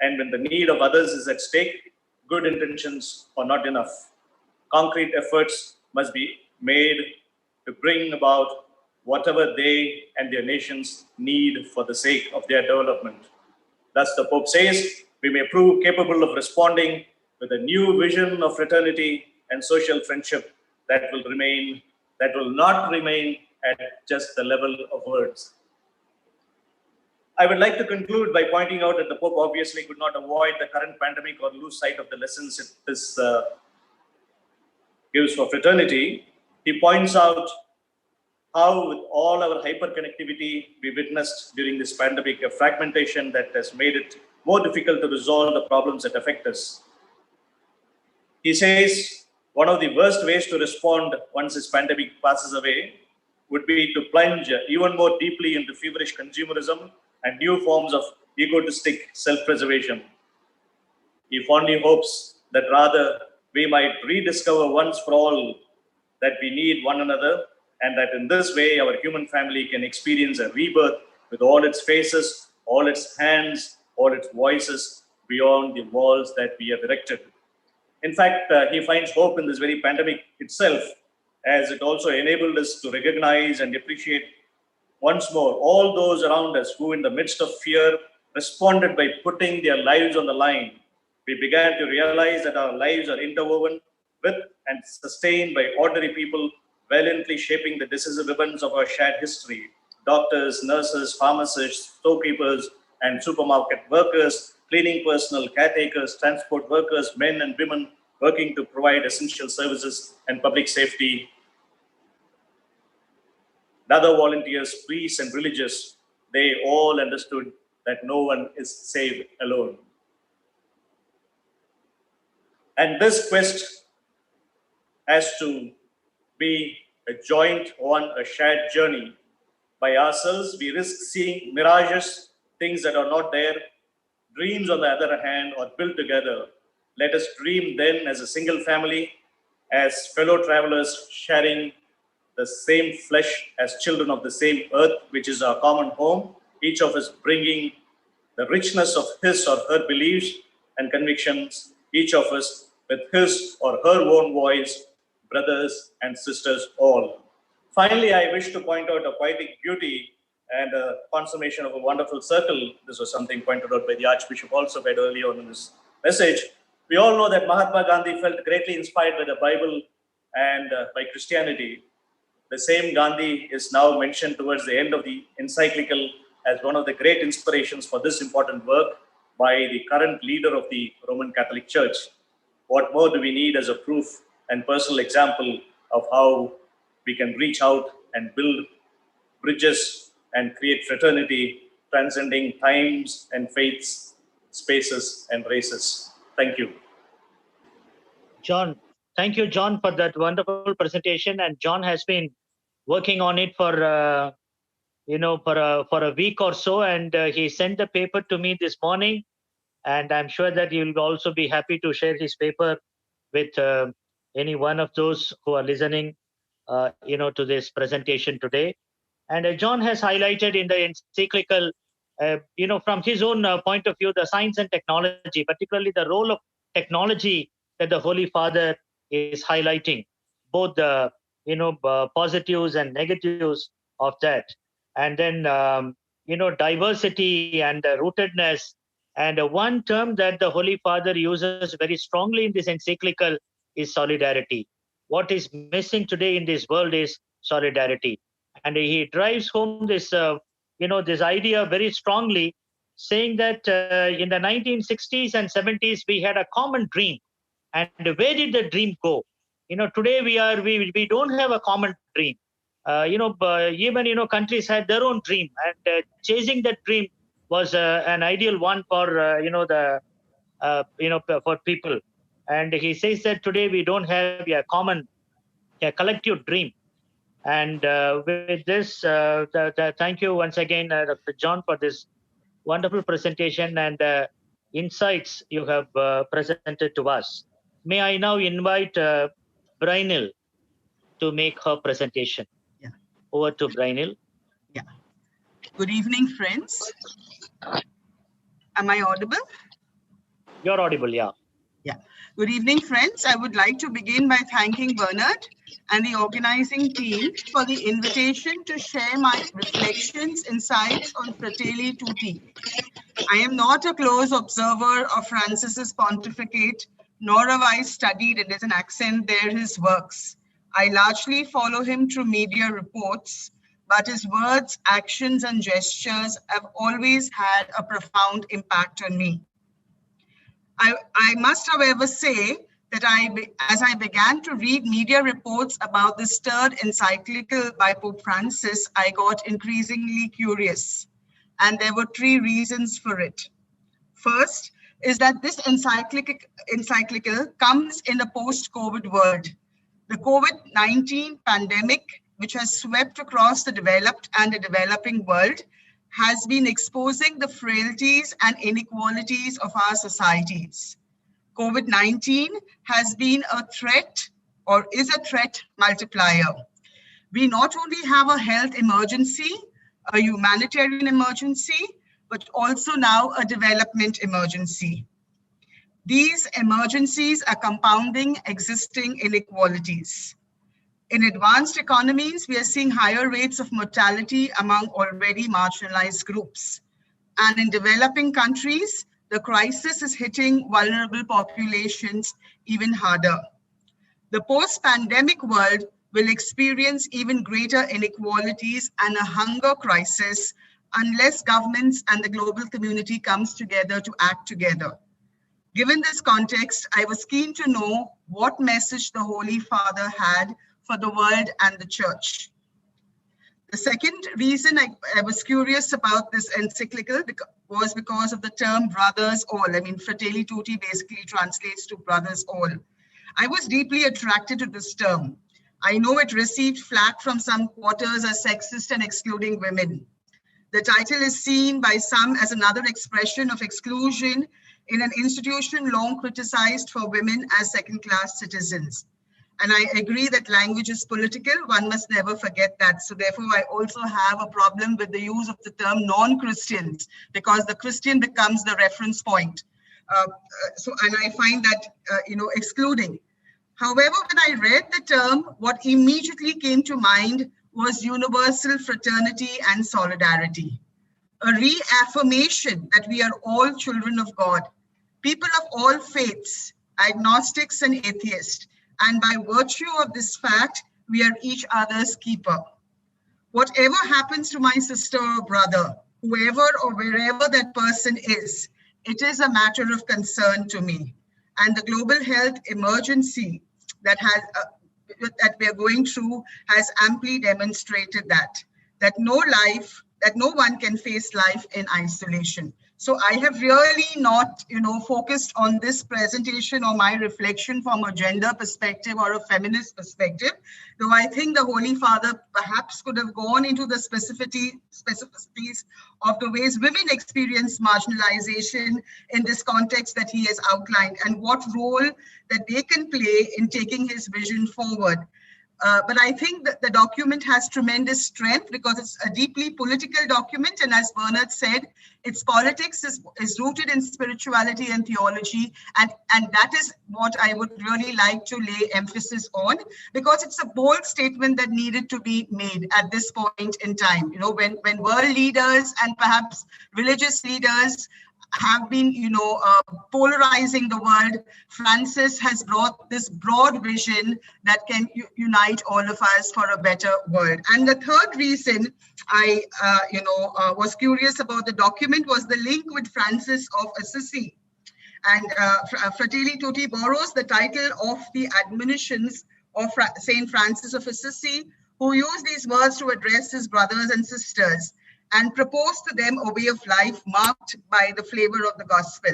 and when the need of others is at stake, good intentions are not enough. Concrete efforts must be made to bring about whatever they and their nations need for the sake of their development. Thus, the Pope says, we may prove capable of responding with a new vision of fraternity and social friendship that will not remain at just the level of words. I would like to conclude by pointing out that the Pope obviously could not avoid the current pandemic or lose sight of the lessons this gives for fraternity. He points out how, with all our hyperconnectivity we witnessed during this pandemic, a fragmentation that has made it more difficult to resolve the problems that affect us. He says one of the worst ways to respond once this pandemic passes away would be to plunge even more deeply into feverish consumerism and new forms of egotistic self-preservation. He fondly hopes that rather we might rediscover once for all that we need one another, and that in this way our human family can experience a rebirth with all its faces, all its hands, all its voices beyond the walls that we have erected. In fact, he finds hope in this very pandemic itself, as it also enabled us to recognize and appreciate once more all those around us who, in the midst of fear, responded by putting their lives on the line. We began to realize that our lives are interwoven with and sustained by ordinary people, valiantly shaping the decisive ribbons of our shared history. Doctors, nurses, pharmacists, storekeepers, and supermarket workers, cleaning personnel, caretakers, transport workers, men and women working to provide essential services and public safety. The other volunteers, priests and religious, they all understood that no one is saved alone. And this quest has to be a joint one, a shared journey. By ourselves, we risk seeing mirages, things that are not there. Dreams, on the other hand, are built together. Let us dream then as a single family, as fellow travelers sharing the same flesh, as children of the same earth, which is our common home, each of us bringing the richness of his or her beliefs and convictions, each of us with his or her own voice, brothers and sisters all. Finally, I wish to point out a poetic beauty and a consummation of a wonderful circle. This was something pointed out by the Archbishop also quite early on in this message. We all know that Mahatma Gandhi felt greatly inspired by the Bible and by Christianity. The same Gandhi is now mentioned towards the end of the encyclical as one of the great inspirations for this important work by the current leader of the Roman Catholic Church. What more do we need as a proof and personal example of how we can reach out and build bridges and create fraternity, transcending times and faiths, spaces and races. Thank you. John, thank you, John, for that wonderful presentation. And John has been working on it for for a week or so, and he sent the paper to me this morning. And I'm sure that he will also be happy to share his paper with any one of those who are listening, to this presentation today. And John has highlighted in the encyclical, from his own point of view, the science and technology, particularly the role of technology that the Holy Father is highlighting, both the positives and negatives of that, and then diversity and rootedness. And one term that the Holy Father uses very strongly in this encyclical is solidarity. What is missing today in this world is solidarity, and he drives home this this idea very strongly, saying that in the 1960s and 70s we had a common dream. And where did the dream go? Today we don't have a common dream. Even countries had their own dream, and chasing that dream was an ideal one for for people. And he says that today we don't have a collective dream. And with this, thank you once again, Dr. John, for this wonderful presentation and insights you have presented to us. May I now invite Brinelle to make her presentation. Yeah. Over to Brinelle. Yeah. Good evening, friends. Am I audible? You're audible, yeah. Yeah. Good evening, friends. I would like to begin by thanking Bernard and the organizing team for the invitation to share my reflections, insights on Fratelli Tutti. I am not a close observer of Francis's pontificate, nor have I studied and as an accent there his works. I largely follow him through media reports, but his words, actions, and gestures have always had a profound impact on me. I must, however, say that as I began to read media reports about this third encyclical by Pope Francis, I got increasingly curious. And there were three reasons for it. First is that this encyclical comes in a post-COVID world. The COVID-19 pandemic, which has swept across the developed and the developing world, has been exposing the frailties and inequalities of our societies. COVID-19 has been a threat or is a threat multiplier. We not only have a health emergency, a humanitarian emergency, but also now a development emergency. These emergencies are compounding existing inequalities. In advanced economies, we are seeing higher rates of mortality among already marginalized groups. And in developing countries, the crisis is hitting vulnerable populations even harder. The post-pandemic world will experience even greater inequalities and a hunger crisis unless governments and the global community comes together to act together. Given this context, I was keen to know what message the Holy Father had for the world and the church. The second reason I was curious about this encyclical was because of the term brothers all. I mean, Fratelli Tutti basically translates to brothers all. I was deeply attracted to this term. I know it received flack from some quarters as sexist and excluding women. The title is seen by some as another expression of exclusion in an institution long criticized for women as second-class citizens. And I agree that language is political. One must never forget that. So therefore, I also have a problem with the use of the term non-Christians, because the Christian becomes the reference point. And I find that, excluding. However, when I read the term, what immediately came to mind was universal fraternity and solidarity, a reaffirmation that we are all children of God, people of all faiths, agnostics and atheists, and by virtue of this fact, we are each other's keeper. Whatever happens to my sister or brother, whoever or wherever that person is, it is a matter of concern to me. And the global health emergency that we are going through has amply demonstrated that no one can face life in isolation. So I have really not, focused on this presentation or my reflection from a gender perspective or a feminist perspective, though I think the Holy Father perhaps could have gone into the specificities of the ways women experience marginalization in this context that he has outlined and what role that they can play in taking his vision forward. But I think that the document has tremendous strength because it's a deeply political document. And as Bernard said, its politics is rooted in spirituality and theology. And that is what I would really like to lay emphasis on, because it's a bold statement that needed to be made at this point in time. When world leaders and perhaps religious leaders have been, polarizing the world, Francis has brought this broad vision that can unite all of us for a better world. And the third reason I, was curious about the document was the link with Francis of Assisi. And Fratelli Tutti borrows the title of the admonitions of Saint Francis of Assisi, who used these words to address his brothers and sisters and proposed to them a way of life marked by the flavor of the gospel.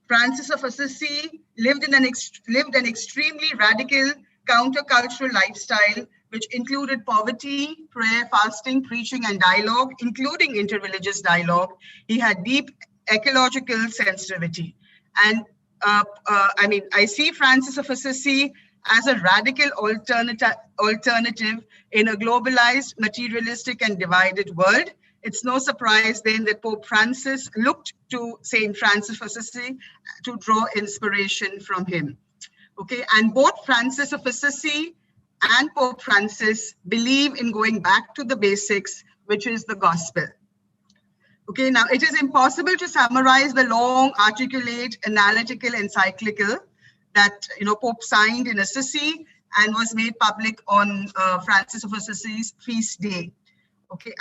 Francis of Assisi lived an extremely radical countercultural lifestyle, which included poverty, prayer, fasting, preaching, and dialogue, including interreligious dialogue. He had deep ecological sensitivity. And I see Francis of Assisi as a radical alternative in a globalized, materialistic, and divided world. It's no surprise then that Pope Francis looked to Saint Francis of Assisi to draw inspiration from him. Okay, and both Francis of Assisi and Pope Francis believe in going back to the basics, which is the gospel. Okay, now it is impossible to summarize the long, articulate, analytical encyclical that Pope signed in Assisi and was made public on Francis of Assisi's feast day. Okay,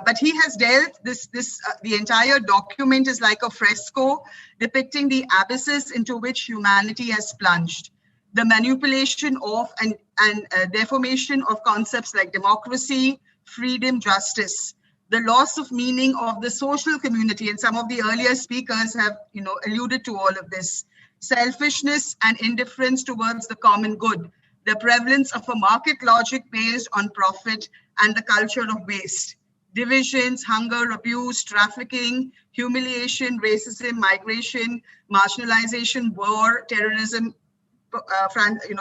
but he has dealt the entire document is like a fresco depicting the abysses into which humanity has plunged, the manipulation of and deformation of concepts like democracy, freedom, justice, the loss of meaning of the social community, and some of the earlier speakers have alluded to all of this, selfishness and indifference towards the common good, the prevalence of a market logic based on profit, and the culture of waste, divisions, hunger, abuse, trafficking, humiliation, racism, migration, marginalization, war, terrorism.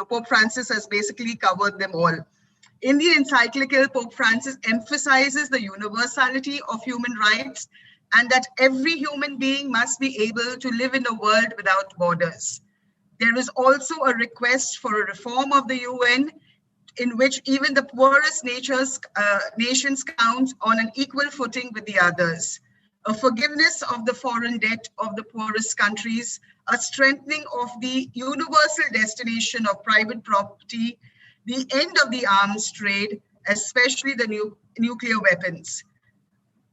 Pope Francis has basically covered them all. In the encyclical, Pope Francis emphasizes the universality of human rights and that every human being must be able to live in a world without borders. There is also a request for a reform of the UN in which even the poorest nations count on an equal footing with the others, a forgiveness of the foreign debt of the poorest countries, a strengthening of the universal destination of private property, the end of the arms trade, especially the nuclear weapons.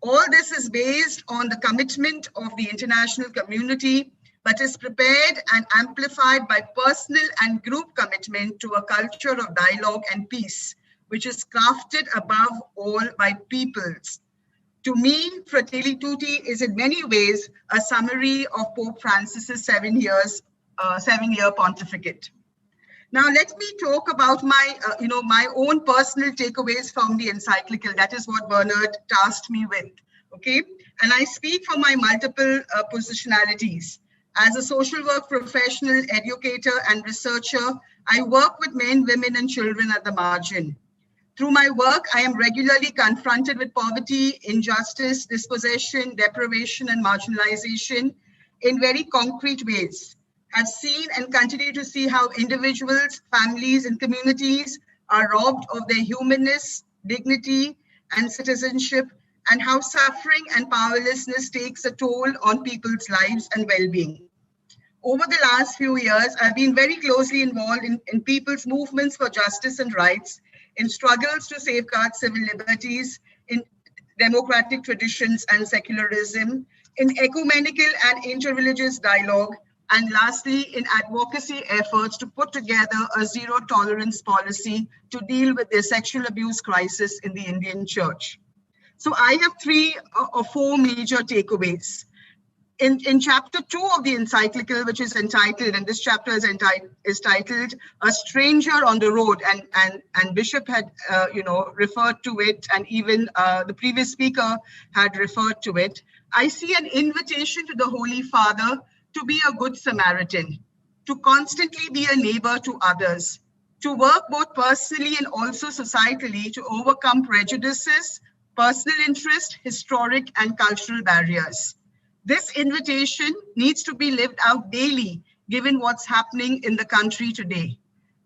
All this is based on the commitment of the international community, but is prepared and amplified by personal and group commitment to a culture of dialogue and peace, which is crafted above all by peoples. To me, Fratelli Tutti is in many ways a summary of Pope Francis's 7-year pontificate. Now, let me talk about my own personal takeaways from the encyclical. That is what Bernard tasked me with, okay? And I speak from my multiple positionalities. As a social work professional, educator, and researcher, I work with men, women, and children at the margin. Through my work, I am regularly confronted with poverty, injustice, dispossession, deprivation, and marginalization in very concrete ways. I've seen and continue to see how individuals, families, and communities are robbed of their humanness, dignity, and citizenship, and how suffering and powerlessness takes a toll on people's lives and well-being. Over the last few years, I've been very closely involved in people's movements for justice and rights, in struggles to safeguard civil liberties, in democratic traditions and secularism, in ecumenical and interreligious dialogue, and lastly, in advocacy efforts to put together a zero-tolerance policy to deal with the sexual abuse crisis in the Indian Church. So I have 3 or 4 major takeaways. In chapter 2 of the encyclical, which is entitled, and this chapter is titled "A Stranger on the Road," and Bishop had referred to it, and even the previous speaker had referred to it. I see an invitation to the Holy Father to be a good Samaritan, to constantly be a neighbor to others, to work both personally and also societally to overcome prejudices, personal interest, historic and cultural barriers. This invitation needs to be lived out daily, given what's happening in the country today,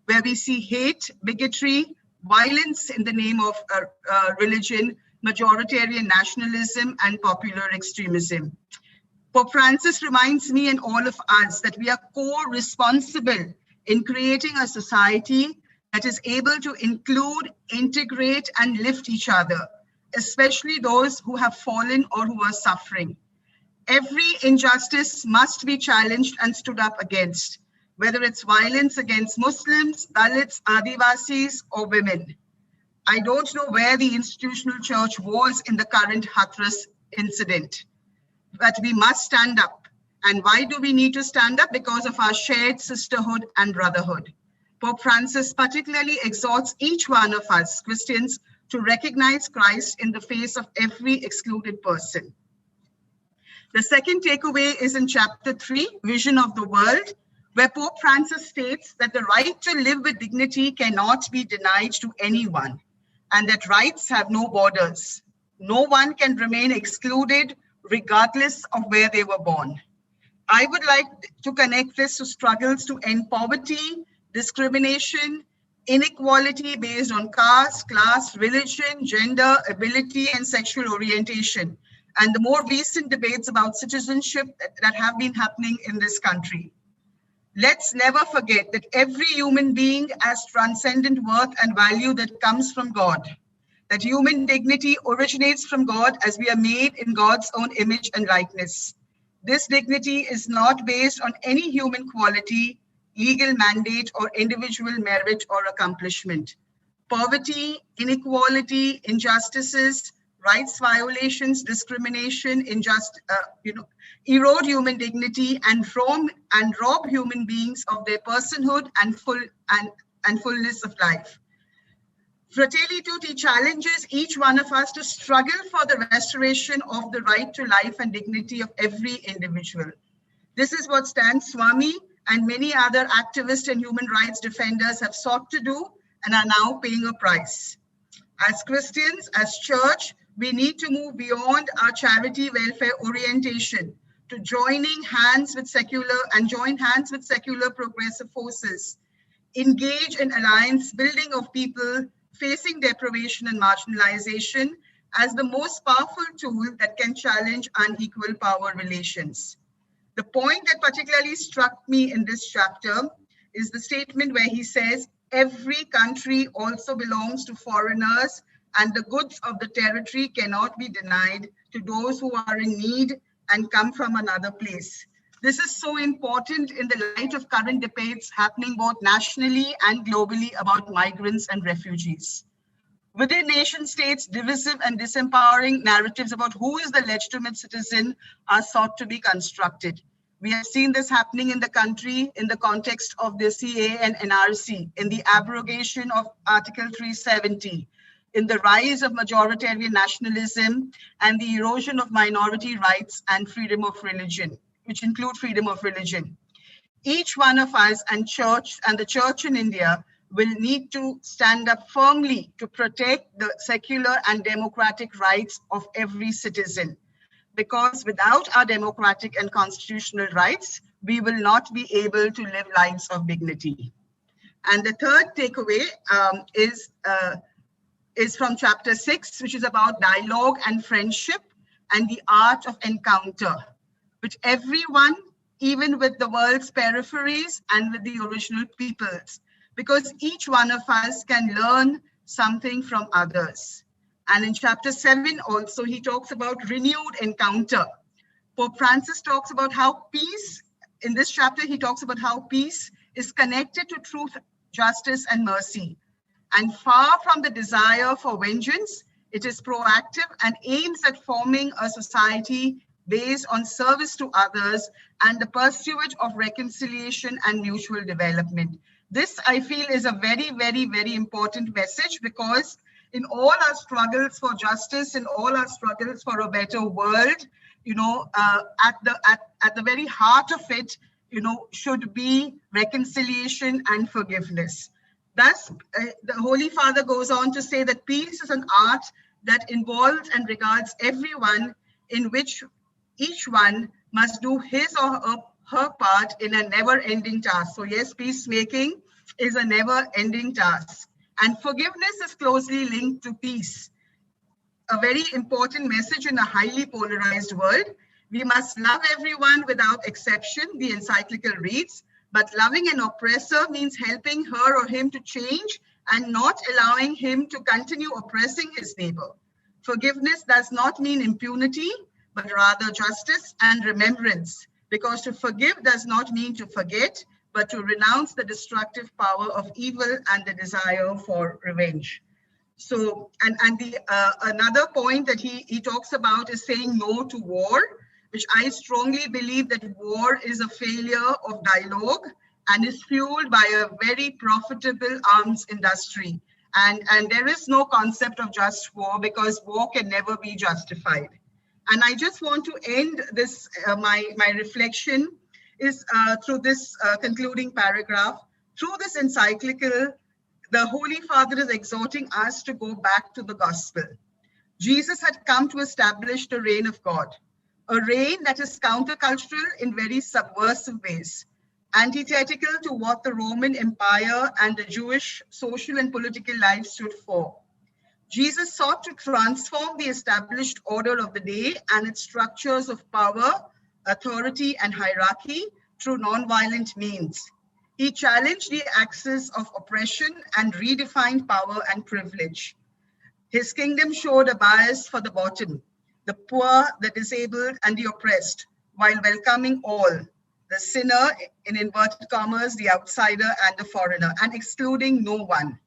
where we see hate, bigotry, violence in the name of religion, majoritarian nationalism, and popular extremism. Pope Francis reminds me and all of us that we are co-responsible in creating a society that is able to include, integrate, and lift each other, especially those who have fallen or who are suffering. Every injustice must be challenged and stood up against, whether it's violence against Muslims, Dalits, Adivasis, or women. I don't know where the institutional church was in the current Hathras incident, but we must stand up. And why do we need to stand up? Because of our shared sisterhood and brotherhood. Pope Francis particularly exhorts each one of us, Christians, to recognize Christ in the face of every excluded person. The second takeaway is in chapter 3, Vision of the World, where Pope Francis states that the right to live with dignity cannot be denied to anyone, and that rights have no borders. No one can remain excluded regardless of where they were born. I would like to connect this to struggles to end poverty, discrimination, inequality based on caste, class, religion, gender, ability, and sexual orientation, and the more recent debates about citizenship that have been happening in this country. Let's never forget that every human being has transcendent worth and value that comes from God. That human dignity originates from God, as we are made in God's own image and likeness. This dignity is not based on any human quality, legal mandate, or individual merit or accomplishment. Poverty, inequality, injustices, rights violations, discrimination, erode human dignity and rob human beings of their personhood and fullness of life. Fratelli Tutti challenges each one of us to struggle for the restoration of the right to life and dignity of every individual. This is what Stan Swami and many other activists and human rights defenders have sought to do and are now paying a price. As Christians, as church, we need to move beyond our charity welfare orientation to join hands with secular progressive forces, engage in alliance building of people facing deprivation and marginalization as the most powerful tool that can challenge unequal power relations. The point that particularly struck me in this chapter is the statement where he says, every country also belongs to foreigners and the goods of the territory cannot be denied to those who are in need and come from another place. This is so important in the light of current debates happening both nationally and globally about migrants and refugees. Within nation states, divisive and disempowering narratives about who is the legitimate citizen are sought to be constructed. We have seen this happening in the country in the context of the CA and NRC, in the abrogation of Article 370, in the rise of majoritarian nationalism and the erosion of minority rights and freedom of religion, which include freedom of religion. Each one of us and the church in India will need to stand up firmly to protect the secular and democratic rights of every citizen. Because without our democratic and constitutional rights, we will not be able to live lives of dignity. And the third takeaway is is from chapter 6, which is about dialogue and friendship and the art of encounter, which everyone, even with the world's peripheries and with the original peoples, because each one of us can learn something from others. And in chapter 7 also, he talks about renewed encounter. Pope Francis talks about how peace, in this chapter, he talks about how peace is connected to truth, justice, and mercy. And far from the desire for vengeance, it is proactive and aims at forming a society based on service to others and the pursuit of reconciliation and mutual development. This, I feel, is a very, very, very important message, because in all our struggles for justice, in all our struggles for a better world, at the very heart of it, should be reconciliation and forgiveness. Thus, the Holy Father goes on to say that peace is an art that involves and regards everyone, in which each one must do his or her part in a never-ending task. So yes, peacemaking is a never-ending task. And forgiveness is closely linked to peace. A very important message in a highly polarized world. We must love everyone without exception, the encyclical reads, but loving an oppressor means helping her or him to change and not allowing him to continue oppressing his neighbor. Forgiveness does not mean impunity, but rather justice and remembrance, because to forgive does not mean to forget, but to renounce the destructive power of evil and the desire for revenge. So, another point that he talks about is saying no to war, which I strongly believe that war is a failure of dialogue and is fueled by a very profitable arms industry. And there is no concept of just war, because war can never be justified. And I just want to end this, my reflection is through this concluding paragraph. Through this encyclical, the Holy Father is exhorting us to go back to the gospel. Jesus had come to establish the reign of God, a reign that is countercultural in very subversive ways, antithetical to what the Roman Empire and the Jewish social and political life stood for. Jesus sought to transform the established order of the day and its structures of power, authority, and hierarchy through nonviolent means. He challenged the axis of oppression and redefined power and privilege. His kingdom showed a bias for the bottom, the poor, the disabled, and the oppressed, while welcoming all, the sinner, in inverted commas, the outsider, and the foreigner, and excluding no one.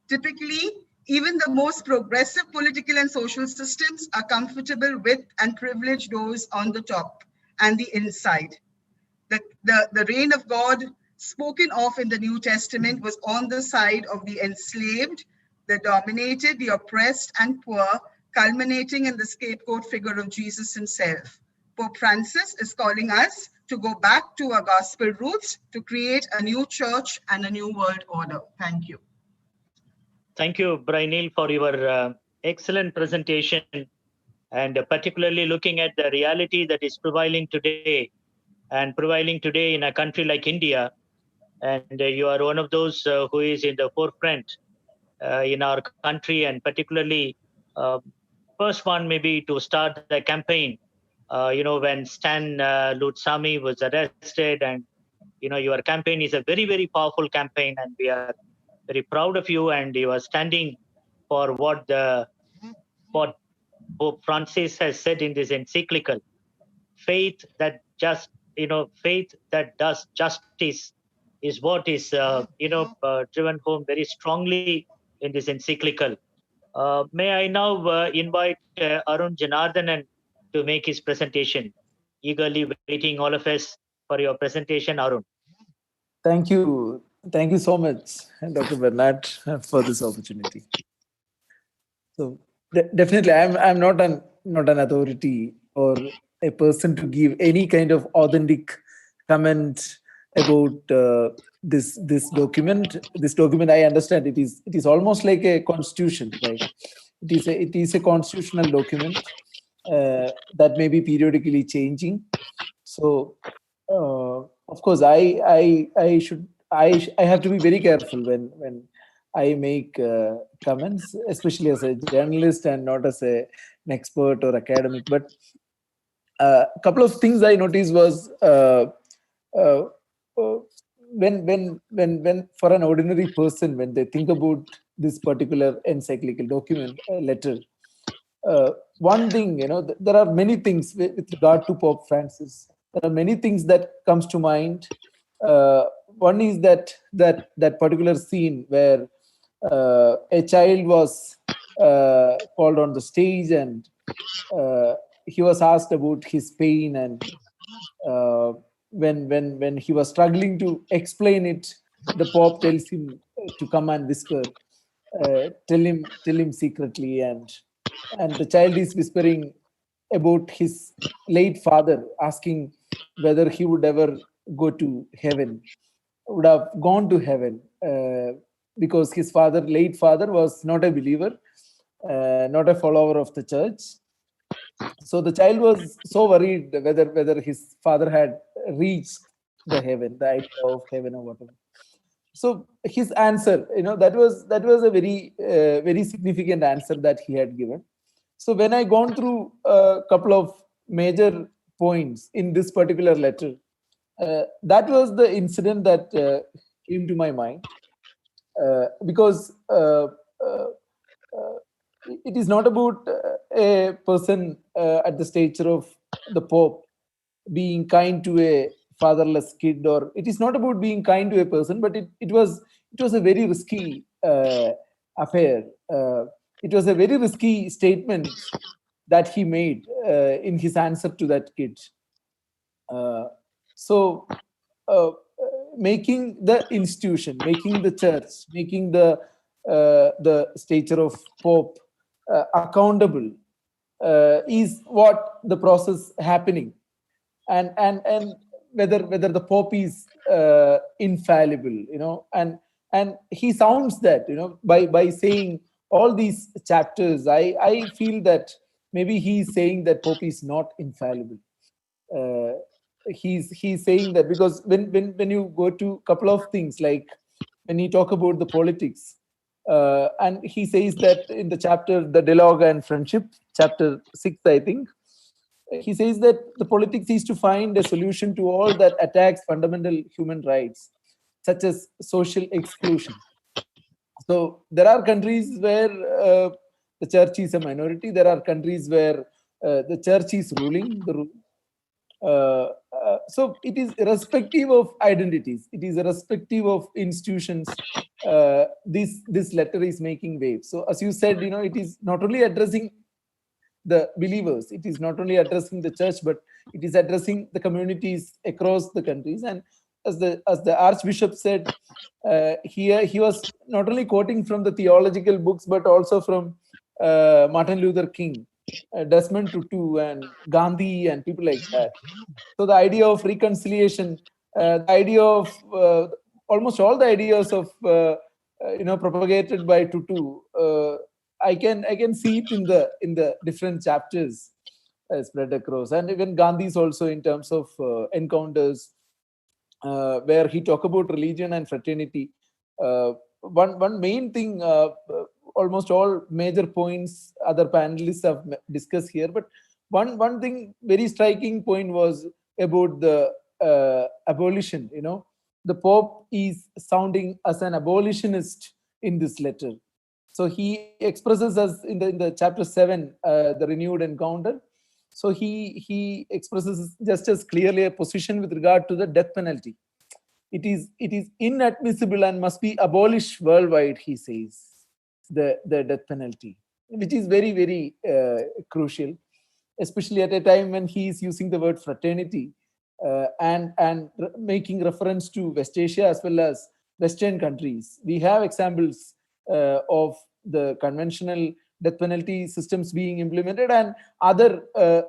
Typically, even the most progressive political and social systems are comfortable with and privilege those on the top and the inside. The reign of God spoken of in the New Testament was on the side of the enslaved, the dominated, the oppressed, and poor, culminating in the scapegoat figure of Jesus himself. Pope Francis is calling us to go back to our gospel roots to create a new church and a new world order. Thank you. Thank you, Brinelle, for your excellent presentation, and particularly looking at the reality that is prevailing today in a country like India. And you are one of those who is in the forefront in our country, and particularly first one maybe to start the campaign, when Stan Lourdusamy was arrested. And, your campaign is a very, very powerful campaign, and we are very proud of you, and you are standing for what Pope Francis has said in this encyclical. Faith that does justice is what is driven home very strongly in this encyclical. May I now invite Arun Janardhanan to make his presentation. Eagerly waiting all of us for your presentation, Arun. Thank you so much, Dr. Bernard, for this opportunity. So definitely, I'm not an authority or a person to give any kind of authentic comment about this document. This document, I understand it is almost like a constitution, right? It is a constitutional document that may be periodically changing. So, of course, I have to be very careful when I make comments, especially as a journalist and not as an expert or academic. But a couple of things I noticed was uh, when for an ordinary person, when they think about this particular encyclical document, letter, one thing, there are many things with regard to Pope Francis. There are many things that comes to mind. One is that particular scene where a child was called on the stage, and he was asked about his pain, and when he was struggling to explain it, the Pope tells him to come and whisper, tell him secretly, and the child is whispering about his late father, asking whether he would ever go to heaven, would have gone to heaven, because his late father, was not a believer, not a follower of the church. So the child was so worried whether his father had reached the heaven, the idea of heaven or whatever. So his answer, that was a very significant answer that he had given. So when I gone through a couple of major points in this particular letter, that was the incident that came to my mind, because it is not about a person at the stature of the Pope being kind to a fatherless kid, or it is not about being kind to a person, but it was a very risky affair. It was a very risky statement that he made in his answer to that kid. So making the institution, making the church, making the stature of Pope accountable is what the process happening, and whether the Pope is infallible, and he sounds that, by saying all these chapters, I feel that maybe he's saying that Pope is not infallible. He's saying that because when you go to a couple of things, like when he talk about the politics, and he says that in the chapter, the dialogue and friendship, chapter 6, I think, he says that the politics is to find a solution to all that attacks fundamental human rights, such as social exclusion. So there are countries where the church is a minority. There are countries where the church is ruling the rule. So it is irrespective of identities. It is irrespective of institutions. This letter is making waves. So as you said, it is not only addressing the believers, it is not only addressing the church, but it is addressing the communities across the countries. And as the Archbishop said, here he was not only quoting from the theological books, but also from Martin Luther King, Desmond Tutu, and Gandhi, and people like that. So the idea of reconciliation, the idea of almost all the ideas of propagated by Tutu, I can see it in the different chapters spread across, and even Gandhi's also in terms of encounters, where he talk about religion and fraternity. One main thing, almost all major points other panelists have discussed here, but one thing, very striking point, was about the abolition. The Pope is sounding as an abolitionist in this letter. So he expresses us in the chapter 7, the renewed encounter. So he expresses just as clearly a position with regard to the death penalty. It is inadmissible and must be abolished worldwide, he says, the death penalty, which is very, very crucial, especially at a time when he is using the word fraternity, and making reference to West Asia as well as Western countries. We have examples of the conventional death penalty systems being implemented, and other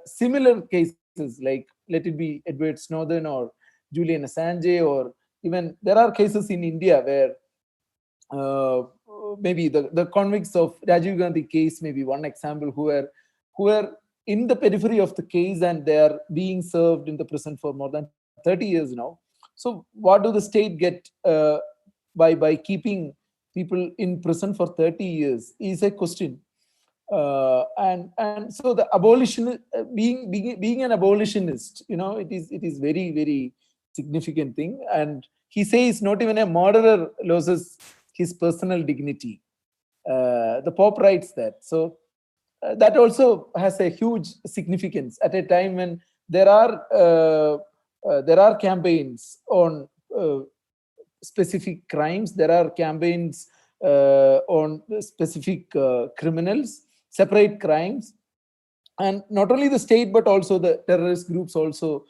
similar cases, like let it be Edward Snowden or Julian Assange, or even there are cases in India where maybe the convicts of Rajiv Gandhi case may be one example, who were in the periphery of the case, and they are being served in the prison for more than 30 years now. So what do the state get by keeping people in prison for 30 years is a question. And so the abolition, being an abolitionist, it is very significant thing. And he says not even a murderer loses his personal dignity. The Pope writes that. So that also has a huge significance at a time when there are campaigns on specific crimes. There are campaigns on specific criminals, separate crimes, and not only the state but also the terrorist groups, also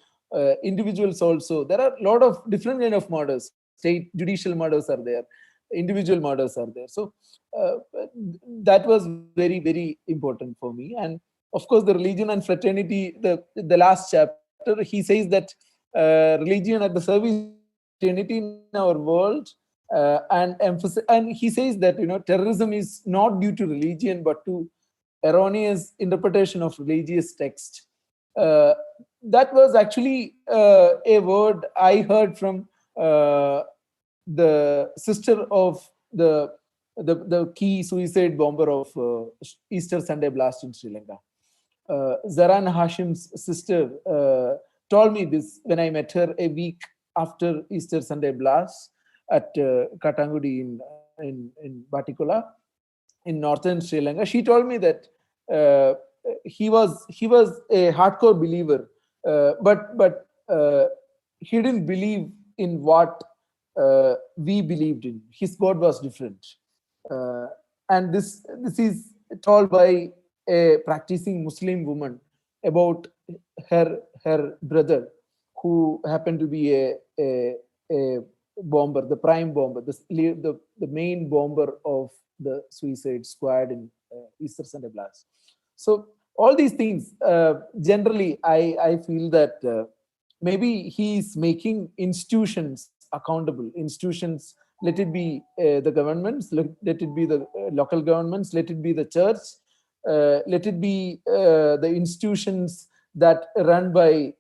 individuals. Also, there are a lot of different kind of murders. State judicial murders are there, individual murders are there. So that was very important for me. And of course, the religion and fraternity, the last chapter, he says that religion at the service fraternity in our world, and he says that terrorism is not due to religion but to erroneous interpretation of religious text. That was actually a word I heard from the sister of the key suicide bomber of Easter Sunday blast in Sri Lanka. Zaran Hashim's sister told me this when I met her a week after Easter Sunday blast at Katangudi in Batikola in northern Sri Lanka. She told me that he was a hardcore believer, but he didn't believe in what we believed in. His God was different, and this is told by a practicing Muslim woman about her brother, who happened to be a bomber, the prime bomber, the main bomber of the suicide squad in Easter Sunday blast. So all these things, generally, I feel that maybe he is making institutions accountable. Institutions, let it be the governments, let it be the local governments, let it be the church, let it be the institutions that run by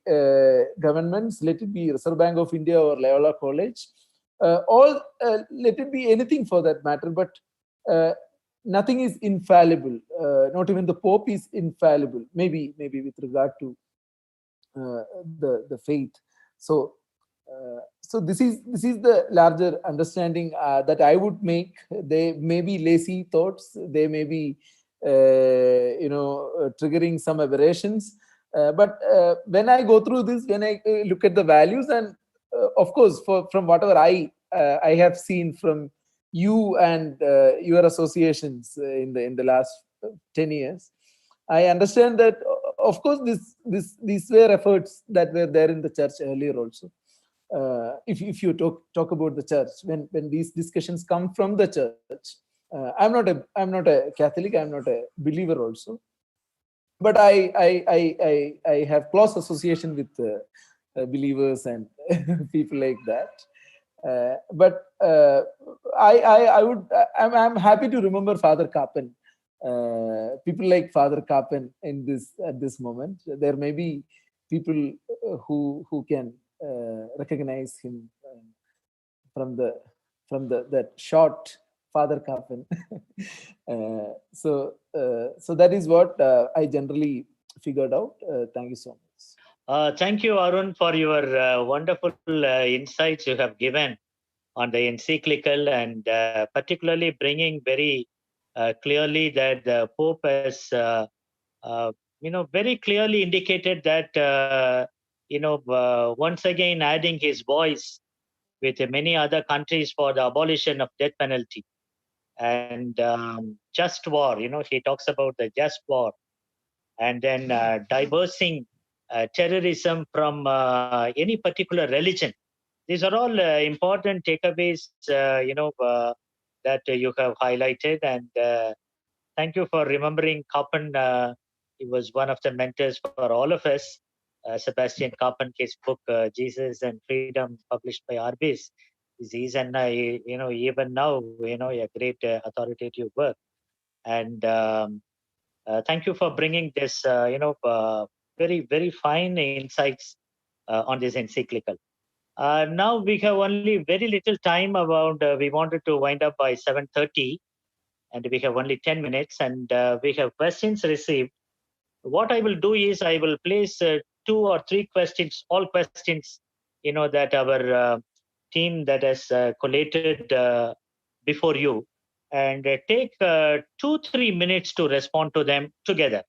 governments, let it be Reserve Bank of India or Loyola College, let it be anything for that matter, but nothing is infallible. Not even the Pope is infallible. Maybe with regard to the faith. So this is the larger understanding that I would make. They may be lazy thoughts. They may be triggering some aberrations. But when I go through this, when I look at the values, and of course, from whatever I have seen from you and your associations in the last 10 years, I understand that, of course, these were efforts that were there in the church earlier also. If you talk about the church, when these discussions come from the church, I'm not a Catholic, I'm not a believer also, but I have close association with believers and people like that. But I'm happy to remember Father Kapan. People like Father Kapan at this moment. There may be people who can recognize him from that short Father Kapan. So that is what I generally figured out. Thank you so much. Thank you, Arun, for your wonderful insights you have given on the encyclical, and particularly bringing very clearly that the Pope has, very clearly indicated that, once again adding his voice with many other countries for the abolition of death penalty and just war. He talks about the just war, and then diversing terrorism from any particular religion. These are all important takeaways, that you have highlighted. And thank you for remembering Kapan. He was one of the mentors for all of us. Sebastian Kapan, his book Jesus and Freedom, published by Arbis, is and even now a great authoritative work. And thank you for bringing this very fine insights on this encyclical. Now we have only very little time. We wanted to wind up by 7:30, and we have only 10 minutes, and we have questions received. What I will do is I will place 2 or 3 questions, all questions, that our team that has collated before you, and take 2-3 minutes to respond to them together.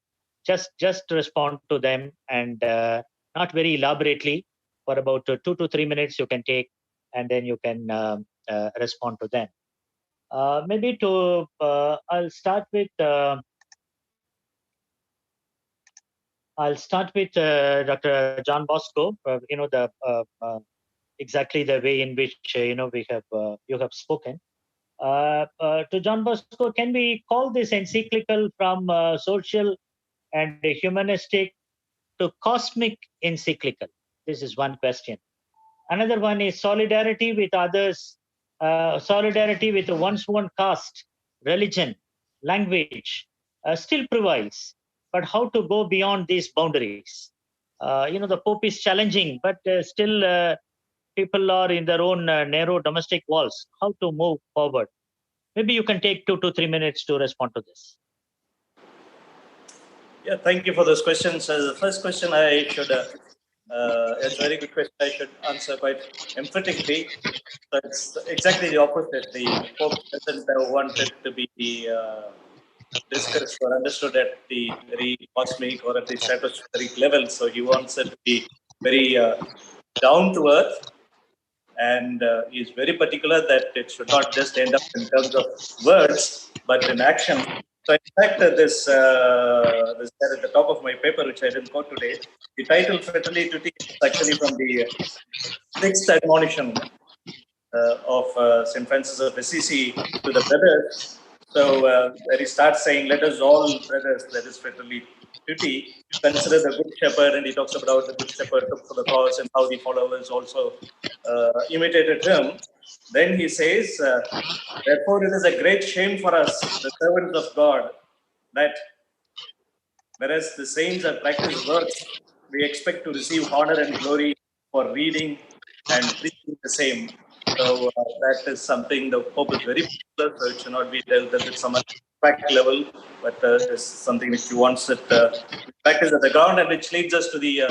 Just respond to them, and not very elaborately. For about 2 to 3 minutes you can take, and then you can respond to them. Maybe I'll start with Dr. John Bosco. Exactly the way in which you have spoken. To John Bosco, can we call this encyclical from social and humanistic to cosmic encyclical? This is one question. Another one is solidarity with others, solidarity with one's own caste, religion, language, still prevails. But how to go beyond these boundaries? The Pope is challenging, but still people are in their own narrow domestic walls. How to move forward? Maybe you can take 2 to 3 minutes to respond to this. Yeah, thank you for those questions. The first question I should, it's a very good question. I should answer quite emphatically. So it's exactly the opposite. The Pope doesn't want it to be discussed or understood at the very cosmic or at the stratospheric level. So he wants it to be very down to earth, and he is very particular that it should not just end up in terms of words, but in action. So in fact, this there at the top of my paper, which I didn't quote today, the title Fratelli Tutti is actually from the 6th admonition of St. Francis of Assisi to the brothers. So where he starts saying, let us all brothers, that is Fratelli Tutti, consider the Good Shepherd, and he talks about the Good Shepherd took for the cross and how the followers also imitated him. Then he says, therefore it is a great shame for us, the servants of God, that whereas the saints have practiced works, we expect to receive honor and glory for reading and preaching the same. So that is something the Pope is very particular, so it should not be dealt with some fact level, but it's something which he wants it practice at the ground, and which leads us to the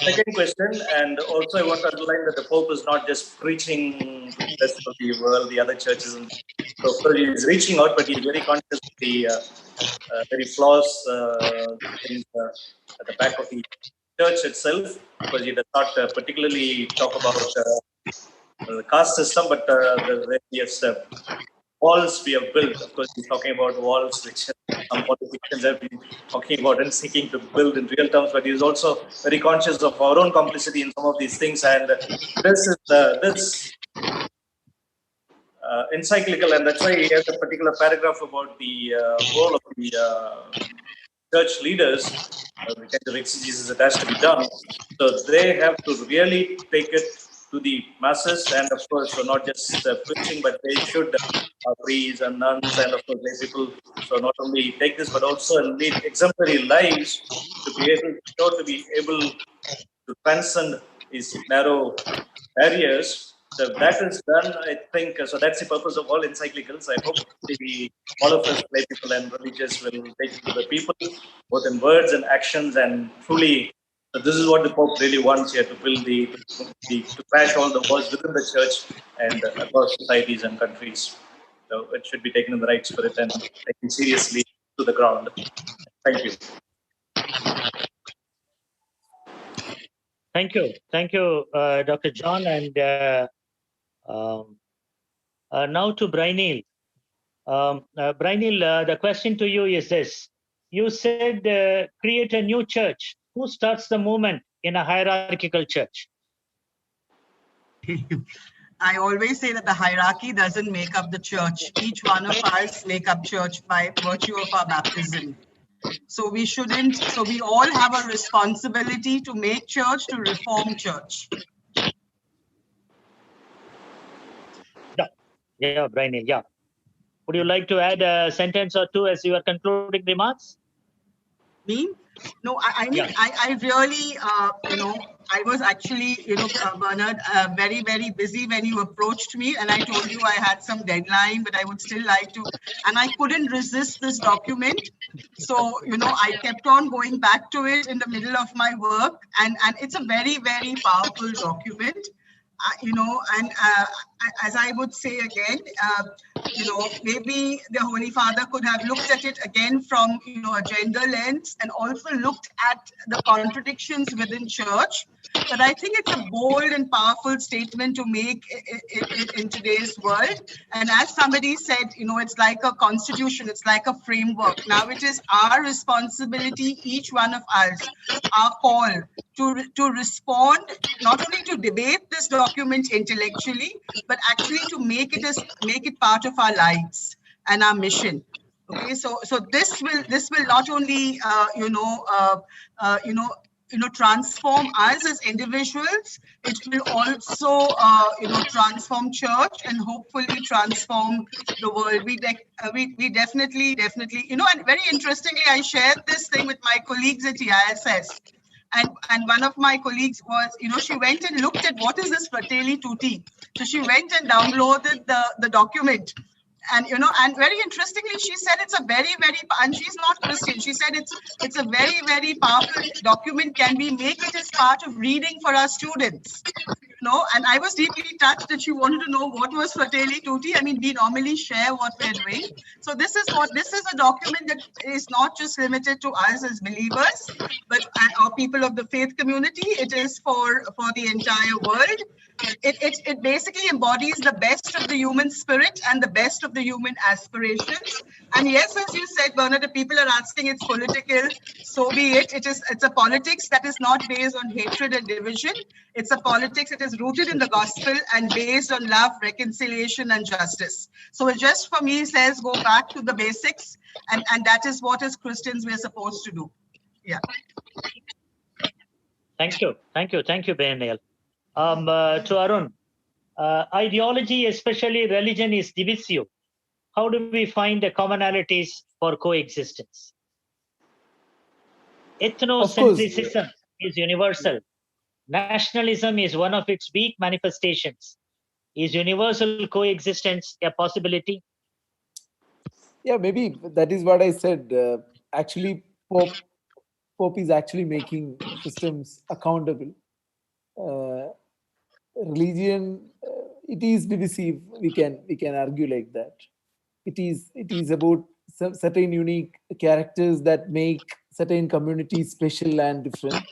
second question. And also I want to underline that the Pope is not just preaching to the rest of the world, the other churches. And so he is reaching out, but he is very conscious of the very flaws things, at the back of the church itself, because he does not particularly talk about the caste system, but the various walls we have built. Of course, he's talking about walls which some politicians have been talking about and seeking to build in real terms, but he's also very conscious of our own complicity in some of these things. And this is this encyclical, and that's why he has a particular paragraph about the role of the church leaders, the kind of exegesis that has to be done. So they have to really take it to the masses, and of course, so not just preaching, but they should priests and nuns and of course lay people. So not only take this, but also lead exemplary lives to be able to transcend these narrow barriers. So that is done, I think. So that's the purpose of all encyclicals. I hope all of us, lay people and religious, will take it to the people, both in words and actions, and truly. So this is what the Pope really wants here, to build to crash all the walls within the church and across societies and countries. So it should be taken in the right spirit and taken seriously to the ground. Thank you. Thank you, Dr. John, and now to Brinelle. Brinelle, the question to you is this: you said create a new church. Who starts the movement in a hierarchical church? I always say that the hierarchy doesn't make up the church. Each one of us make up church by virtue of our baptism. So we shouldn't, so we all have a responsibility to make church, to reform church. Yeah, Brinelle, yeah. Would you like to add a sentence or two as your concluding remarks? Me? No, I mean, yeah. I really, I was actually, Bernard, very, very busy when you approached me, and I told you I had some deadline, but I would still like to, and I couldn't resist this document. So, I kept on going back to it in the middle of my work, and it's a very, very powerful document. And as I would say again, maybe the Holy Father could have looked at it again from, a gender lens, and also looked at the contradictions within church. But I think it's a bold and powerful statement to make in today's world. And as somebody said, it's like a constitution, it's like a framework. Now it is our responsibility, each one of us, our call to respond, not only to debate this document intellectually, but actually to make it part of our lives and our mission. Okay, so this will not only transform us as individuals, it will also transform church and hopefully transform the world. We definitely, and very interestingly, I shared this thing with my colleagues at TISS. And one of my colleagues was, she went and looked at what is this Fratelli Tutti. So she went and downloaded the document. And, and very interestingly, she said it's a very, very, and she's not Christian. She said it's a very, very powerful document. Can we make it as part of reading for our students? And I was deeply touched that she wanted to know what was Fratelli Tutti. I mean, we normally share what we're doing. So this is a document that is not just limited to us as believers, but our people of the faith community. It is for the entire world. It basically embodies the best of the human spirit and the best of the human aspirations. And yes, as you said, Bernard, the people are asking it's political. So be it. It's a politics that is not based on hatred and division. It's a politics that is rooted in the gospel and based on love, reconciliation, and justice. So it just for me says go back to the basics, and that is what as Christians we're supposed to do. Yeah. Thank you, Brinelle. To Arun, ideology, especially religion, is divisive. How do we find the commonalities for coexistence? Ethnocentrism is universal. Nationalism is one of its weak manifestations. Is universal coexistence a possibility? Yeah, maybe that is what I said. Actually, Pope is actually making systems accountable. Religion, it is divisive. We can argue like that. It is about some certain unique characters that make certain communities special and different.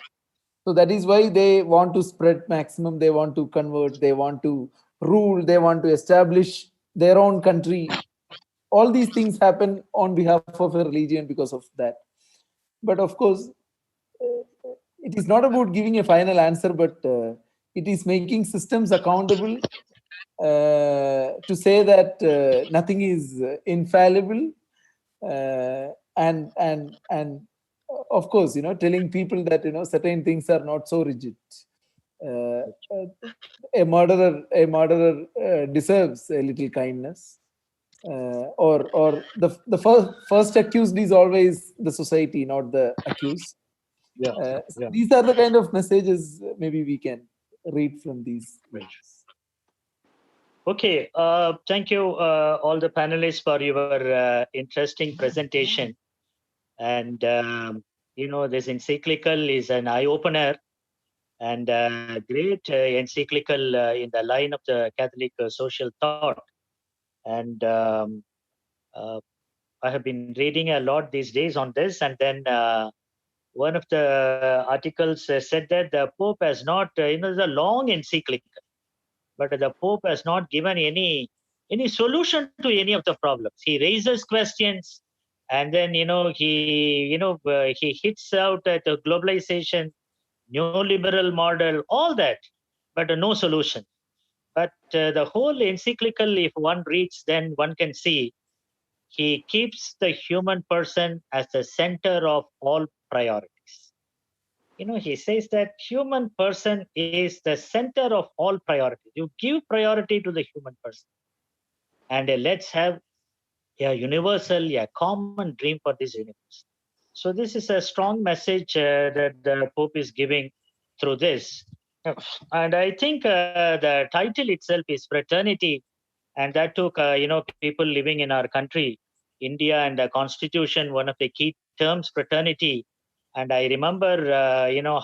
So that is why they want to spread maximum. They want to convert. They want to rule. They want to establish their own country. All these things happen on behalf of a religion because of that. But of course, it is not about giving a final answer, but it is making systems accountable to say that nothing is infallible, and of course, telling people that certain things are not so rigid. A murderer deserves a little kindness. Or the first accused is always the society, not the accused. These are the kind of messages maybe we can read from these. Okay, thank you all the panelists for your interesting presentation. And this encyclical is an eye-opener and great encyclical in the line of the Catholic social thought. And I have been reading a lot these days on this, and then one of the articles said that the Pope has not, it's a long encyclical, but the Pope has not given any solution to any of the problems. He raises questions, and then he hits out at the globalization, neoliberal model, all that, but no solution. But the whole encyclical, if one reads, then one can see he keeps the human person as the center of all priorities. He says that human person is the center of all priorities. You give priority to the human person. And let's have a universal, a common dream for this universe. So this is a strong message that the Pope is giving through this. And I think the title itself is Fraternity, and that took people living in our country, India, and the Constitution. One of the key terms, fraternity, and I remember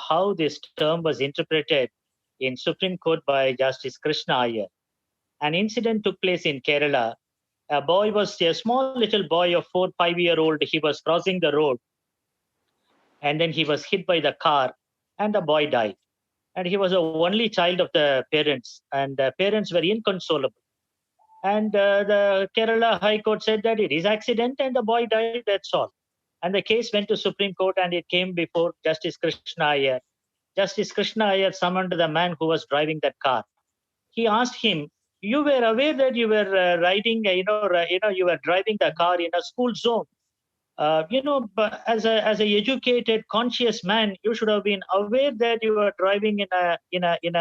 how this term was interpreted in Supreme Court by Justice Krishna Iyer. An incident took place in Kerala. A small little boy of 4-5-year-old. He was crossing the road, and then he was hit by the car, and the boy died. And he was the only child of the parents, and the parents were inconsolable. And the Kerala High Court said that it is accident, and the boy died. That's all. And the case went to Supreme Court, and it came before Justice Krishna Iyer. Justice Krishna Iyer summoned the man who was driving that car. He asked him, "You were aware that you were riding, you were driving the car in a school zone. But as a educated, conscious man, you should have been aware that you were driving in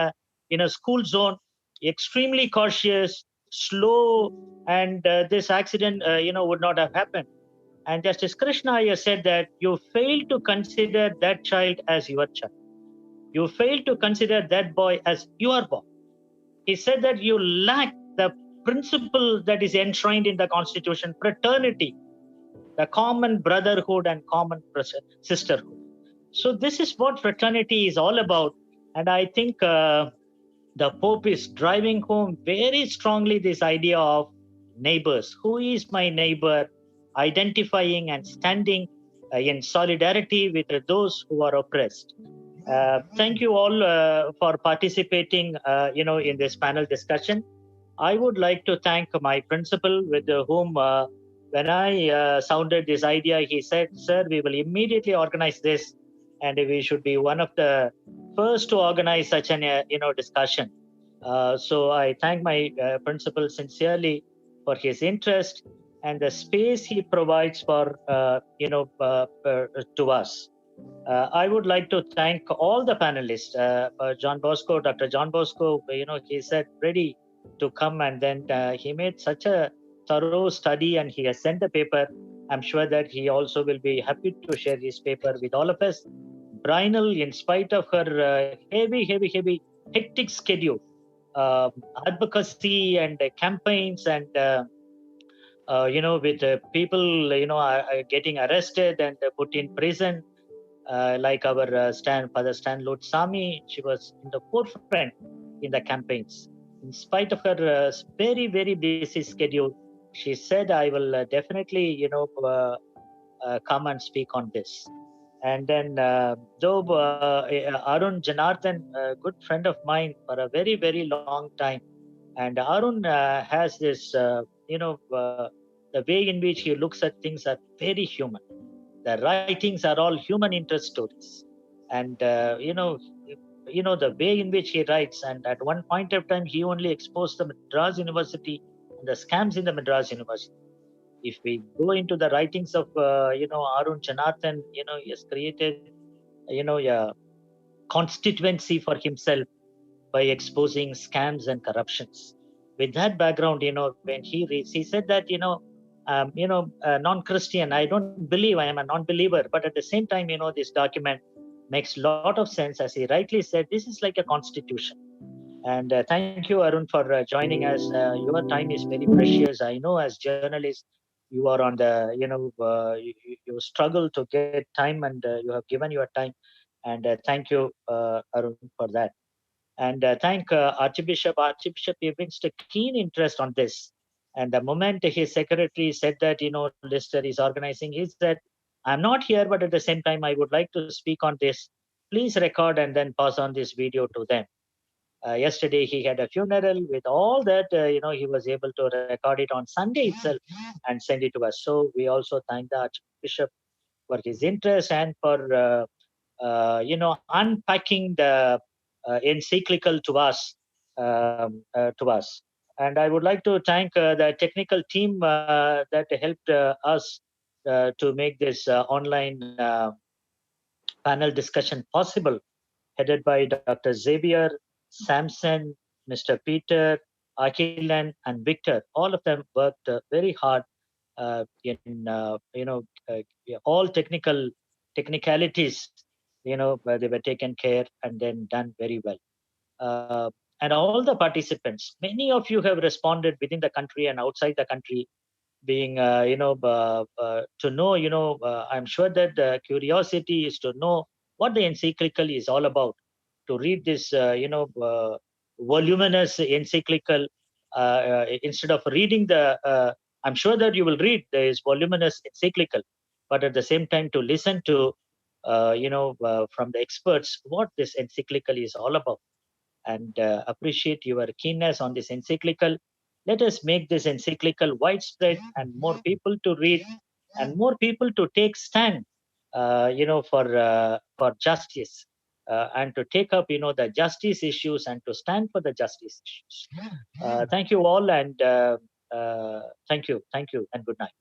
a school zone, extremely cautious, slow, and this accident, would not have happened." And Justice Krishna Iyer said that you failed to consider that child as your child. You failed to consider that boy as your boy. He said that you lack the principle that is enshrined in the Constitution, fraternity, the common brotherhood and common sisterhood. So this is what fraternity is all about. And I think the Pope is driving home very strongly this idea of neighbors. Who is my neighbor? Identifying and standing in solidarity with those who are oppressed. Thank you all for participating, in this panel discussion. I would like to thank my principal, with whom, when I sounded this idea, he said, "Sir, we will immediately organize this, and we should be one of the first to organize such an, discussion." So I thank my principal sincerely for his interest and the space he provides for, to us. I would like to thank all the panelists, John Bosco, Dr. John Bosco. He said ready to come, and then he made such a thorough study, and he has sent the paper. I'm sure that he also will be happy to share his paper with all of us. Brinelle, in spite of her heavy, hectic schedule, advocacy and campaigns, and with people, are getting arrested and put in prison. Like our Father Stan Lourdusamy, she was in the forefront in the campaigns. In spite of her very, very busy schedule, she said, "I will definitely, come and speak on this." And then though Arun Janardhanan, a good friend of mine for a very, very long time, and Arun has this, the way in which he looks at things are very human. The writings are all human interest stories, and the way in which he writes. And at one point of time, he only exposed the Madras University and the scams in the Madras University. If we go into the writings of Arun Janardhanan, he has created a constituency for himself by exposing scams and corruptions. With that background, when he reads, he said that non-Christian, I don't believe, I am a non-believer, but at the same time, this document makes a lot of sense. As he rightly said, this is like a constitution. And thank you, Arun, for joining us. Your time is very precious. I know as journalists, you are on the, you struggle to get time, and you have given your time. And thank you, Arun, for that. And thank Archbishop. Archbishop evinced a keen interest on this. And the moment his secretary said that, LISSTAR is organizing, he said, "I'm not here, but at the same time, I would like to speak on this. Please record and then pass on this video to them." Yesterday, he had a funeral. With all that, he was able to record it on Sunday itself and send it to us. So we also thank the Archbishop for his interest and for, unpacking the encyclical to us. And I would like to thank the technical team that helped us to make this online panel discussion possible, headed by Dr. Xavier, Samson, Mr. Peter, Ahilan, and Victor. All of them worked very hard in all technicalities they were taken care and then done very well. And all the participants, many of you have responded within the country and outside the country, being to know, I'm sure that the curiosity is to know what the encyclical is all about, to read this voluminous encyclical, instead of reading the I'm sure that you will read this voluminous encyclical, but at the same time to listen to from the experts what this encyclical is all about, and appreciate your keenness on this encyclical. Let us make this encyclical widespread and more people to read and more people to take stand, for justice, and to take up, the justice issues and to stand for the justice issues. Thank you all, and thank you, and good night.